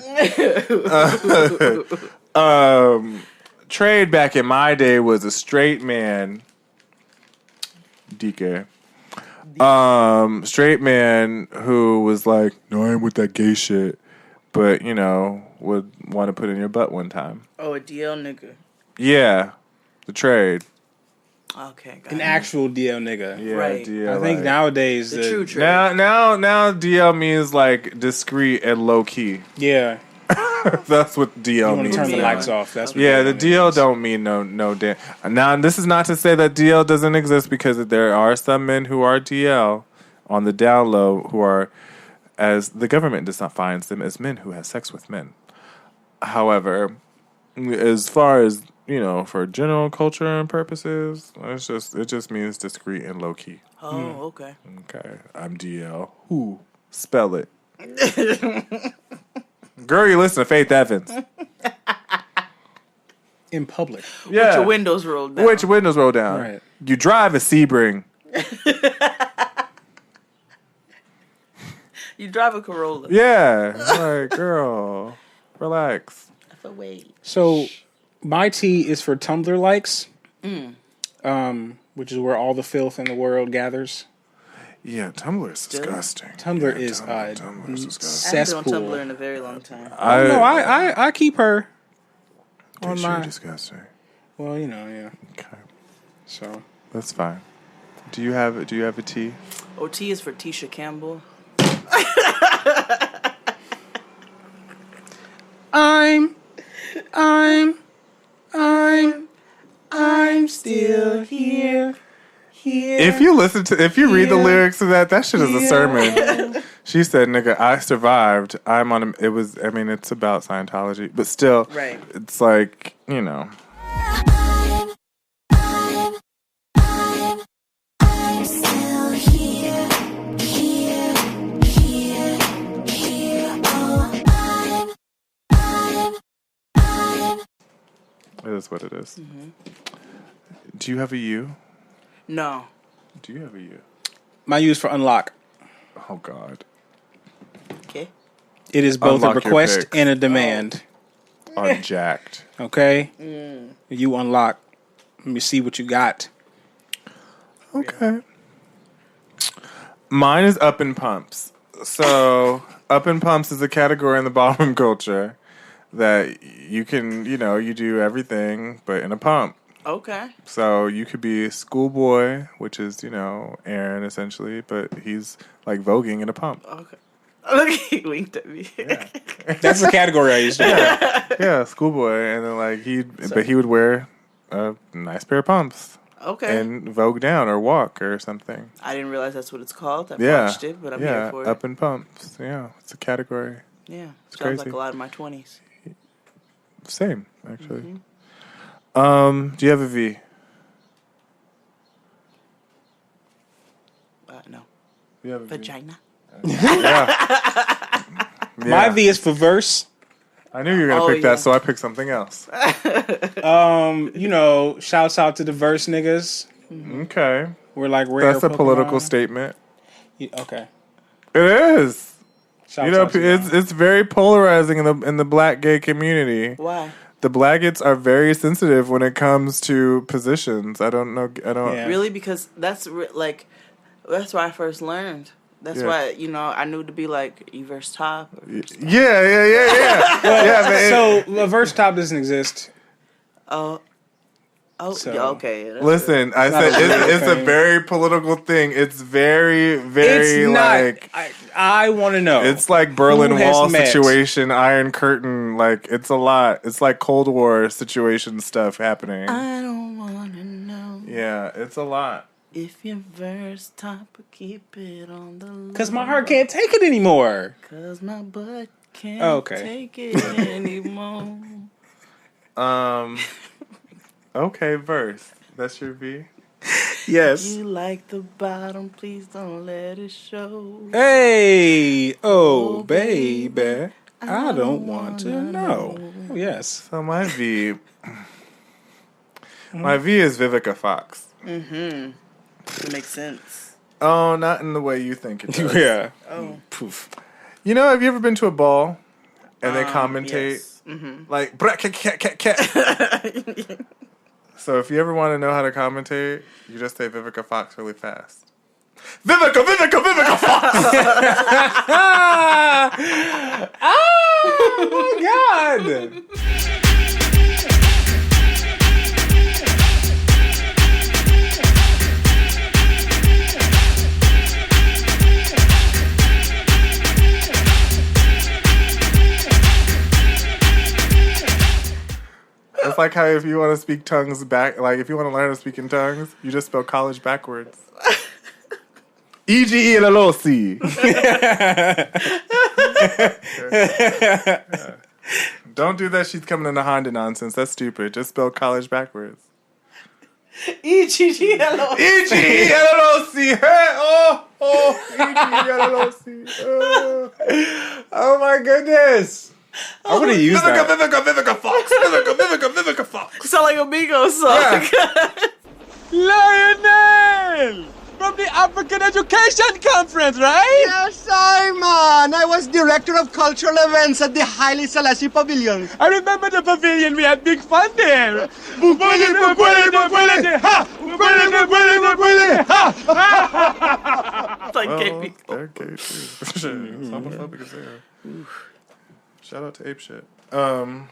Trade back in my day was a straight man. DK. Straight man who was like, no, I ain't with that gay shit. But, you know, would want to put in your butt one time. Oh, a DL nigga. Yeah. The trade. Okay, got An it. actual DL nigga. Yeah, Right. DL. I think like, nowadays The true trade. now DL means like discreet and low key. Yeah. That's what DL means. Turn the lights off. That's what the DL don't mean no damn. Now, this is not to say that DL doesn't exist, because there are some men who are DL on the down low who are, as the government defines them, as men who have sex with men. However, as far as, for general culture and purposes, it just means discreet and low key. Oh, okay. Okay, I'm DL. Who? Spell it. Girl, you listen to Faith Evans. In public. Yeah. With your windows rolled down. With your windows rolled down. Right. You drive a Sebring. You drive a Corolla. Yeah. Like, girl, relax. So, my T is for Tumblr likes, which is where all the filth in the world gathers. Yeah, Tumblr is disgusting. Tumblr is disgusting. I haven't been on Tumblr in a very long time. I keep her on You're my. disgusting. Well, yeah. Okay. So that's fine. Do you have a T? Oh, T is for Tisha Campbell. I'm still here. If you read the lyrics of that shit is a sermon. She said, "Nigga, I survived. It's about Scientology, but still, right. It's like, I'm still here. It is what it is. Mm-hmm. Do you have a U? No. Do you have a U? My U is for unlock. Oh, God. Okay. It is both Unlock a request and a demand. Unjacked. Okay? You unlock. Let me see what you got. Okay. Mine is up in pumps. So, up in pumps is a category in the ballroom culture that you can, you do everything but in a pump. Okay. So you could be a schoolboy, which is, Aaron essentially, but he's like voguing in a pump. Okay. Look, he winked at me. Yeah. That's the category I used to. Yeah, schoolboy, and then he would wear a nice pair of pumps. Okay. And vogue down or walk or something. I didn't realize that's what it's called. I've watched it, but I'm here for it. Up in pumps. Yeah, it's a category. Yeah, it's sounds crazy. like a lot of my 20s. Same, actually. Mm-hmm. Do you have a V? No. You have a vagina. Yeah. My V is for verse. I knew you were gonna pick that, so I picked something else. Shouts out to the verse niggas. Okay. We're like rare. That's a Pokemon. political statement. Okay. It is. Shouts out to it's very polarizing in the black gay community. Why? The blackets are very sensitive when it comes to positions. I don't know. Really, because that's why I first learned. That's why I knew to be like you verse top. Yeah. So a verse top doesn't exist. Okay. Listen, I said it's a very political thing. It's very, very like. I want to know. It's like Berlin Wall situation, Iron Curtain. Like it's a lot. It's like Cold War situation stuff happening. I don't want to know. Yeah, it's a lot. If your verse top, keep it on the low. Because my heart can't take it anymore. Because my butt can't take it anymore. Okay, verse. That's your V? Yes. You like the bottom, please don't let it show. Hey, oh baby, I don't want to know. Oh, yes. So my V is Vivica Fox. Mm-hmm. It makes sense. Oh, not in the way you think it does. Yeah. Oh. Poof. Have you ever been to a ball and they commentate? Yes. Mm-hmm. Like, so if you ever want to know how to commentate, you just say Vivica Fox really fast. Vivica Fox! Oh my God! It's like how if you want to speak tongues back, like if you want to learn to speak in tongues, you just spell college backwards. E-G-E-L-L-O-C. Don't do that. She's coming into Honda nonsense. That's stupid. Just spell college backwards. E-G-G-L-O-C. E-G-E-L-L-O-C. E-G-E-L-L-O-C. Oh my goodness. I would have used that. Vivica Fox. You sound like a Migos song. Lionel! From the African Education Conference, right? Yes, Simon. I was director of cultural events at the Haile Selassie Pavilion. I remember the pavilion. We had big fun there. It's like gay people. They're gay too. Shit. It's homophobic as hell. Shout out to Ape Shit. I'm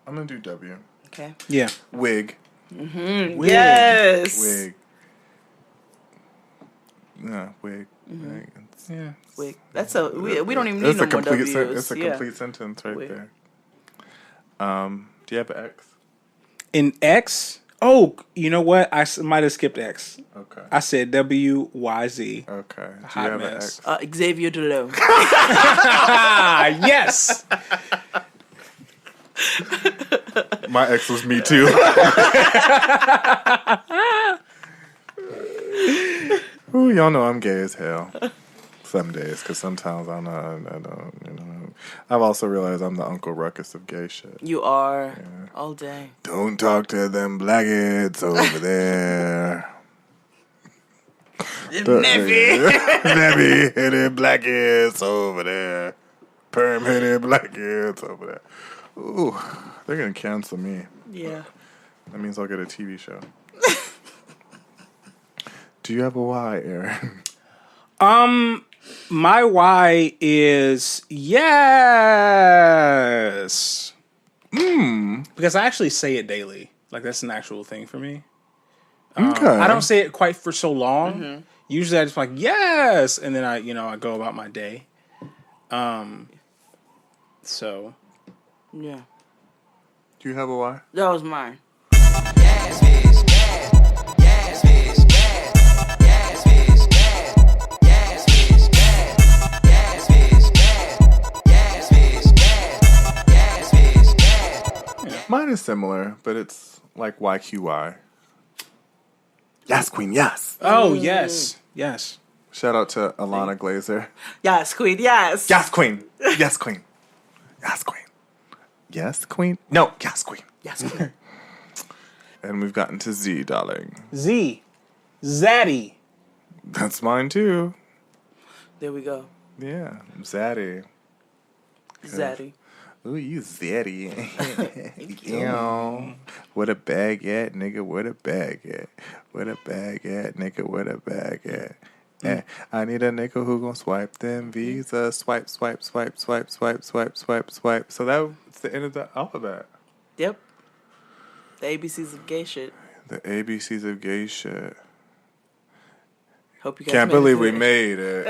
gonna do W. Okay. Yeah. Wig. Mm-hmm. Yes. Wig. Yeah, wig. Mm-hmm. Yeah. Wig. That's a we don't even need no more W's. It's a complete sentence right there. Do you have an X? In X? Oh, you know what? I might have skipped X. Okay. I said W-Y-Z. Okay. Do you Hot have mess. an X? Xavier Delow. Yes. My ex was me too. Ooh, y'all know I'm gay as hell. Some days, because sometimes I don't, you know. I've also realized I'm the Uncle Ruckus of gay shit. You are all day. Don't talk to them blackheads over there. Nappy-headed blackheads over there. Perm-headed blackheads over there. Ooh, they're going to cancel me. Yeah. That means I'll get a TV show. Do you have a Y, Erin? My Y is yes. Because I actually say it daily. Like, that's an actual thing for me. Okay. I don't say it quite for so long. Mm-hmm. Usually I just like, yes. And then I go about my day. So. Yeah. Do you have a Y? That was mine. Mine is similar, but it's like YQY. Yes, queen, yes. Oh, yes. Yes. Shout out to Alana Glazer. Yes, queen, yes. Yes, queen. Yes, queen. Yes, queen. Yes, queen. No, yes, queen. Yes, queen. And we've gotten to Z, darling. Z. Zaddy. That's mine too. There we go. Yeah, Zaddy. Zaddy. Ooh, you zaddy. Where the bag at, nigga? Where the bag at? Where the bag at, nigga? Where the bag at? I need a nigga who gon' swipe them Visa. Swipe, swipe, swipe, swipe, swipe, swipe, swipe, swipe. So that's the end of the alphabet. Yep. The ABCs of gay shit. The ABCs of gay shit. Hope you guys can't believe we made it.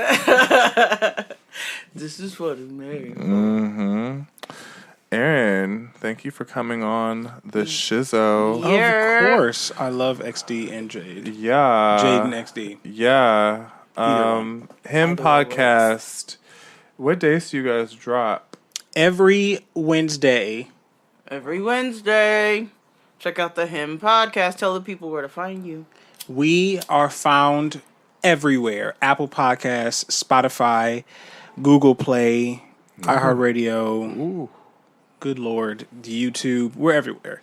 This is for the married. Mm-hmm. Erin, thank you for coming on the Shizzo. Yeah. Of course. I love XD and Jade. Yeah. Jade and XD. Yeah. HIM Podcast. What days do you guys drop? Every Wednesday. Every Wednesday. Check out the HIM Podcast. Tell the people where to find you. We are found everywhere. Apple Podcasts, Spotify, Google Play, iHeartRadio. Ooh. Good Lord. YouTube. We're everywhere.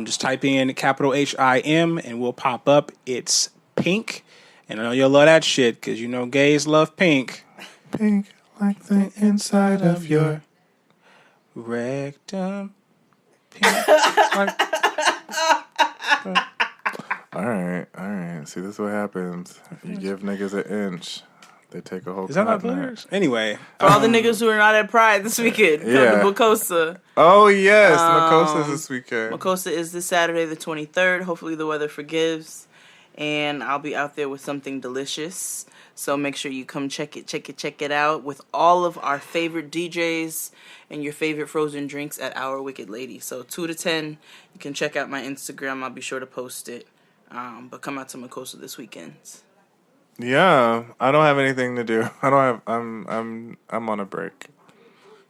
Just type in capital HIM and we'll pop up. It's pink. And I know you'll love that shit because you know gays love pink. Pink like the inside of your rectum. Pink like... All right. See, this is what happens. You give niggas an inch, they take a whole. Is that not lyrics? Anyway, for all the niggas who are not at Pride this weekend, come to Makosa. Oh yes, Makosa is this weekend. Makosa is this Saturday, the 23rd. Hopefully the weather forgives, and I'll be out there with something delicious. So make sure you come check it out with all of our favorite DJs and your favorite frozen drinks at Our Wicked Lady. So 2 to 10, you can check out my Instagram. I'll be sure to post it. But come out to Makosa this weekend. Yeah, I don't have anything to do. I'm on a break.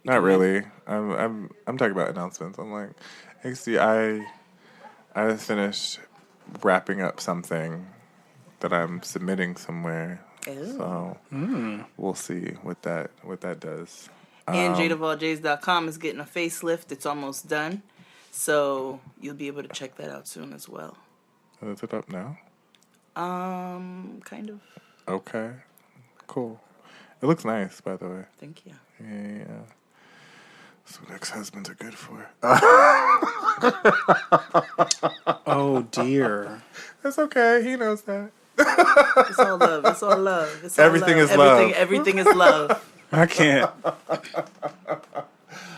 Not really. I'm talking about announcements. I'm like, see, I just finished wrapping up something that I'm submitting somewhere. Ew. So we'll see what that does. And JadeofAllJays.com is getting a facelift. It's almost done. So you'll be able to check that out soon as well. Is it up now? Kind of. Okay. Cool. It looks nice, by the way. Thank you. Yeah. That's what ex-husbands are good for. Oh, dear. That's okay. He knows that. It's all love. It's all love. It's all Everything love. is love. Everything is love. I can't.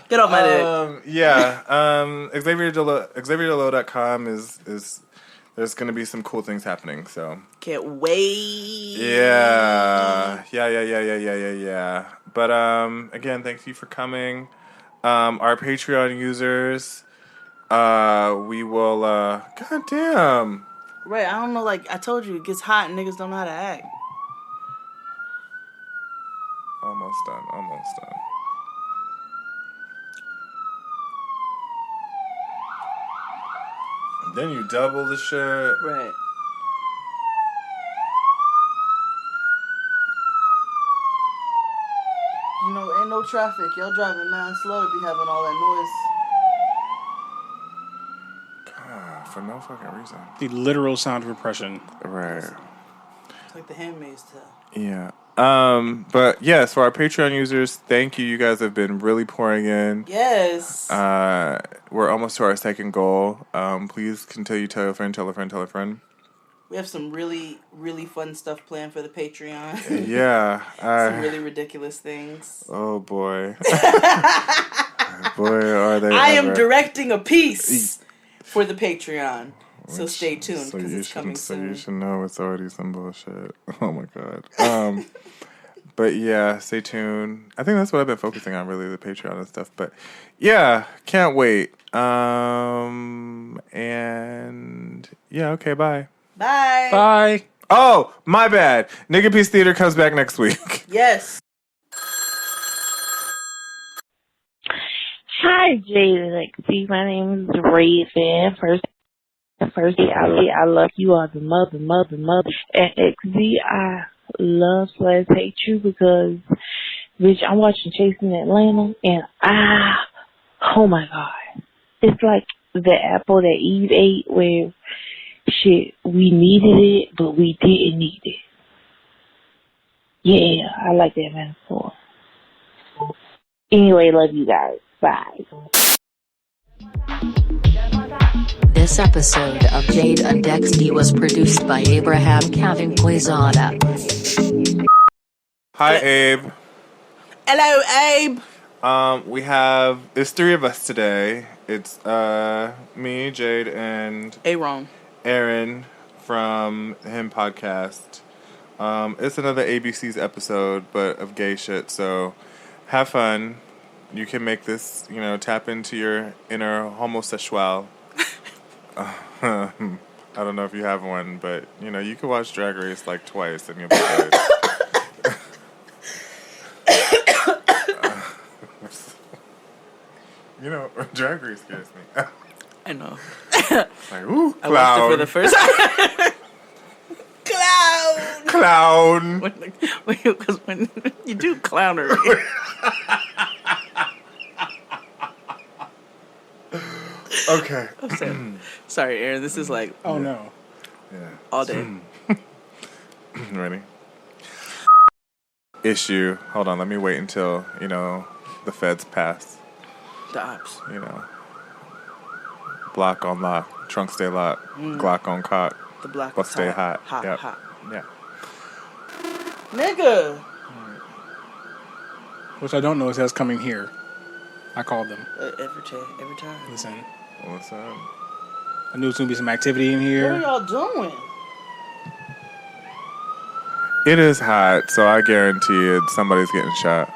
Get off my dick. Yeah. XavierDelo.com is there's going to be some cool things happening, so. Can't wait. Yeah. But, again, thank you for coming. Our Patreon users, we will, goddamn. Right, I don't know, like, I told you, it gets hot and niggas don't know how to act. Almost done. And then you double the shit. Right. You know, ain't no traffic. Y'all driving mad slow to be having all that noise. For no fucking reason. The literal sound of oppression. Right. It's like the Handmaid's Tale. Yeah. But yes, for our Patreon users, thank you. You guys have been really pouring in. Yes. We're almost to our second goal. Please continue to tell a friend, tell a friend, tell a friend. We have some really, really fun stuff planned for the Patreon. Yeah. Some really ridiculous things. Oh boy. Boy, are they I ever. am directing a piece for the Patreon. So stay tuned because it's coming soon. So you should know it's already some bullshit. Oh my God. But yeah, stay tuned. I think that's what I've been focusing on, really, the Patreon and stuff. But yeah, can't wait. And yeah, okay, bye. Bye. Bye. Oh, my bad. Nigga Peace Theater comes back next week. Yes. Hi, JadeXT. My name is Raven. First, I love you all the mother. And XZ, I love / hate you because, bitch, I'm watching Chasing Atlanta, and oh my God. It's like the apple that Eve ate where, shit, we needed it, but we didn't need it. Yeah, I like that metaphor. Anyway, love you guys. Bye. This episode of Jade and XD was produced by Abraham Kevin Quezada. Hi, Abe. Hello, Abe. It's 3 of us today. It's me, Jade, and Erin from HIM Podcast. It's another ABC's episode, but of gay shit, so have fun. You can make this, tap into your inner homosexual. I don't know if you have one, but, you can watch Drag Race like twice and you'll be good. Drag Race scares me. I know. Like, ooh, clown. I watched it for the first time. Clown. Because when you do clownery. Okay. Sorry, Aaron. This is like. Oh no. Yeah. All day. Ready? Issue. Hold on. Let me wait until the feds pass. The ops. Block on lock. Trunk stay locked. Glock on cock. The block Bus stay hot. Hot. Yep. Hot. Yeah. Nigga. Which I don't know is that's coming here. I called them. Every time. Listen. What's up? I knew it was going to be some activity in here. What are y'all doing? It is hot, so I guarantee it. Somebody's getting shot.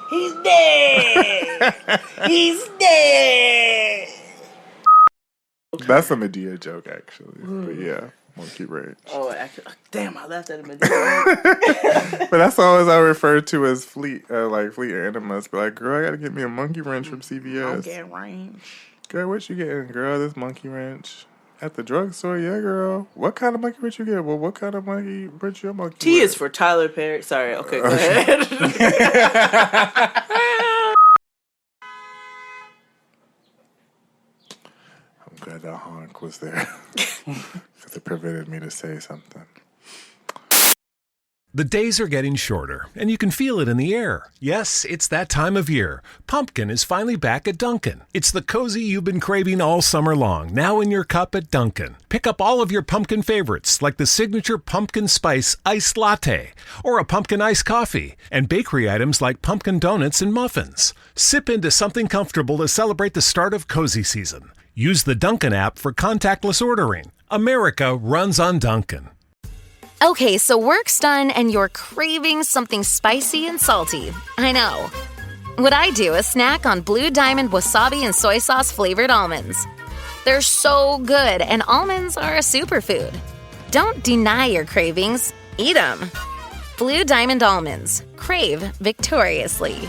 He's dead. He's dead. That's a Medea joke, actually. But yeah, monkey wrench. Oh, actually, damn! I laughed at him. But that's always I refer to as fleet animals. But like, girl, I gotta get me a monkey wrench from CVS. Monkey wrench. Girl, what you getting, girl? This monkey wrench at the drugstore? Yeah, girl. What kind of monkey wrench you get? Well, what kind of monkey wrench your monkey? T is for Tyler Perry. Sorry. Okay, go ahead. I'm glad that honk was there because it prevented me to say something. The days are getting shorter, and you can feel it in the air. Yes, it's that time of year. Pumpkin is finally back at Dunkin'. It's the cozy you've been craving all summer long, now in your cup at Dunkin'. Pick up all of your pumpkin favorites, like the signature pumpkin spice iced latte, or a pumpkin iced coffee, and bakery items like pumpkin donuts and muffins. Sip into something comfortable to celebrate the start of cozy season. Use the Dunkin' app for contactless ordering. America runs on Dunkin'. Okay, so work's done and you're craving something spicy and salty. I know. What I do is snack on Blue Diamond wasabi and soy sauce flavored almonds. They're so good, and almonds are a superfood. Don't deny your cravings. Eat them. Blue Diamond almonds. Crave victoriously.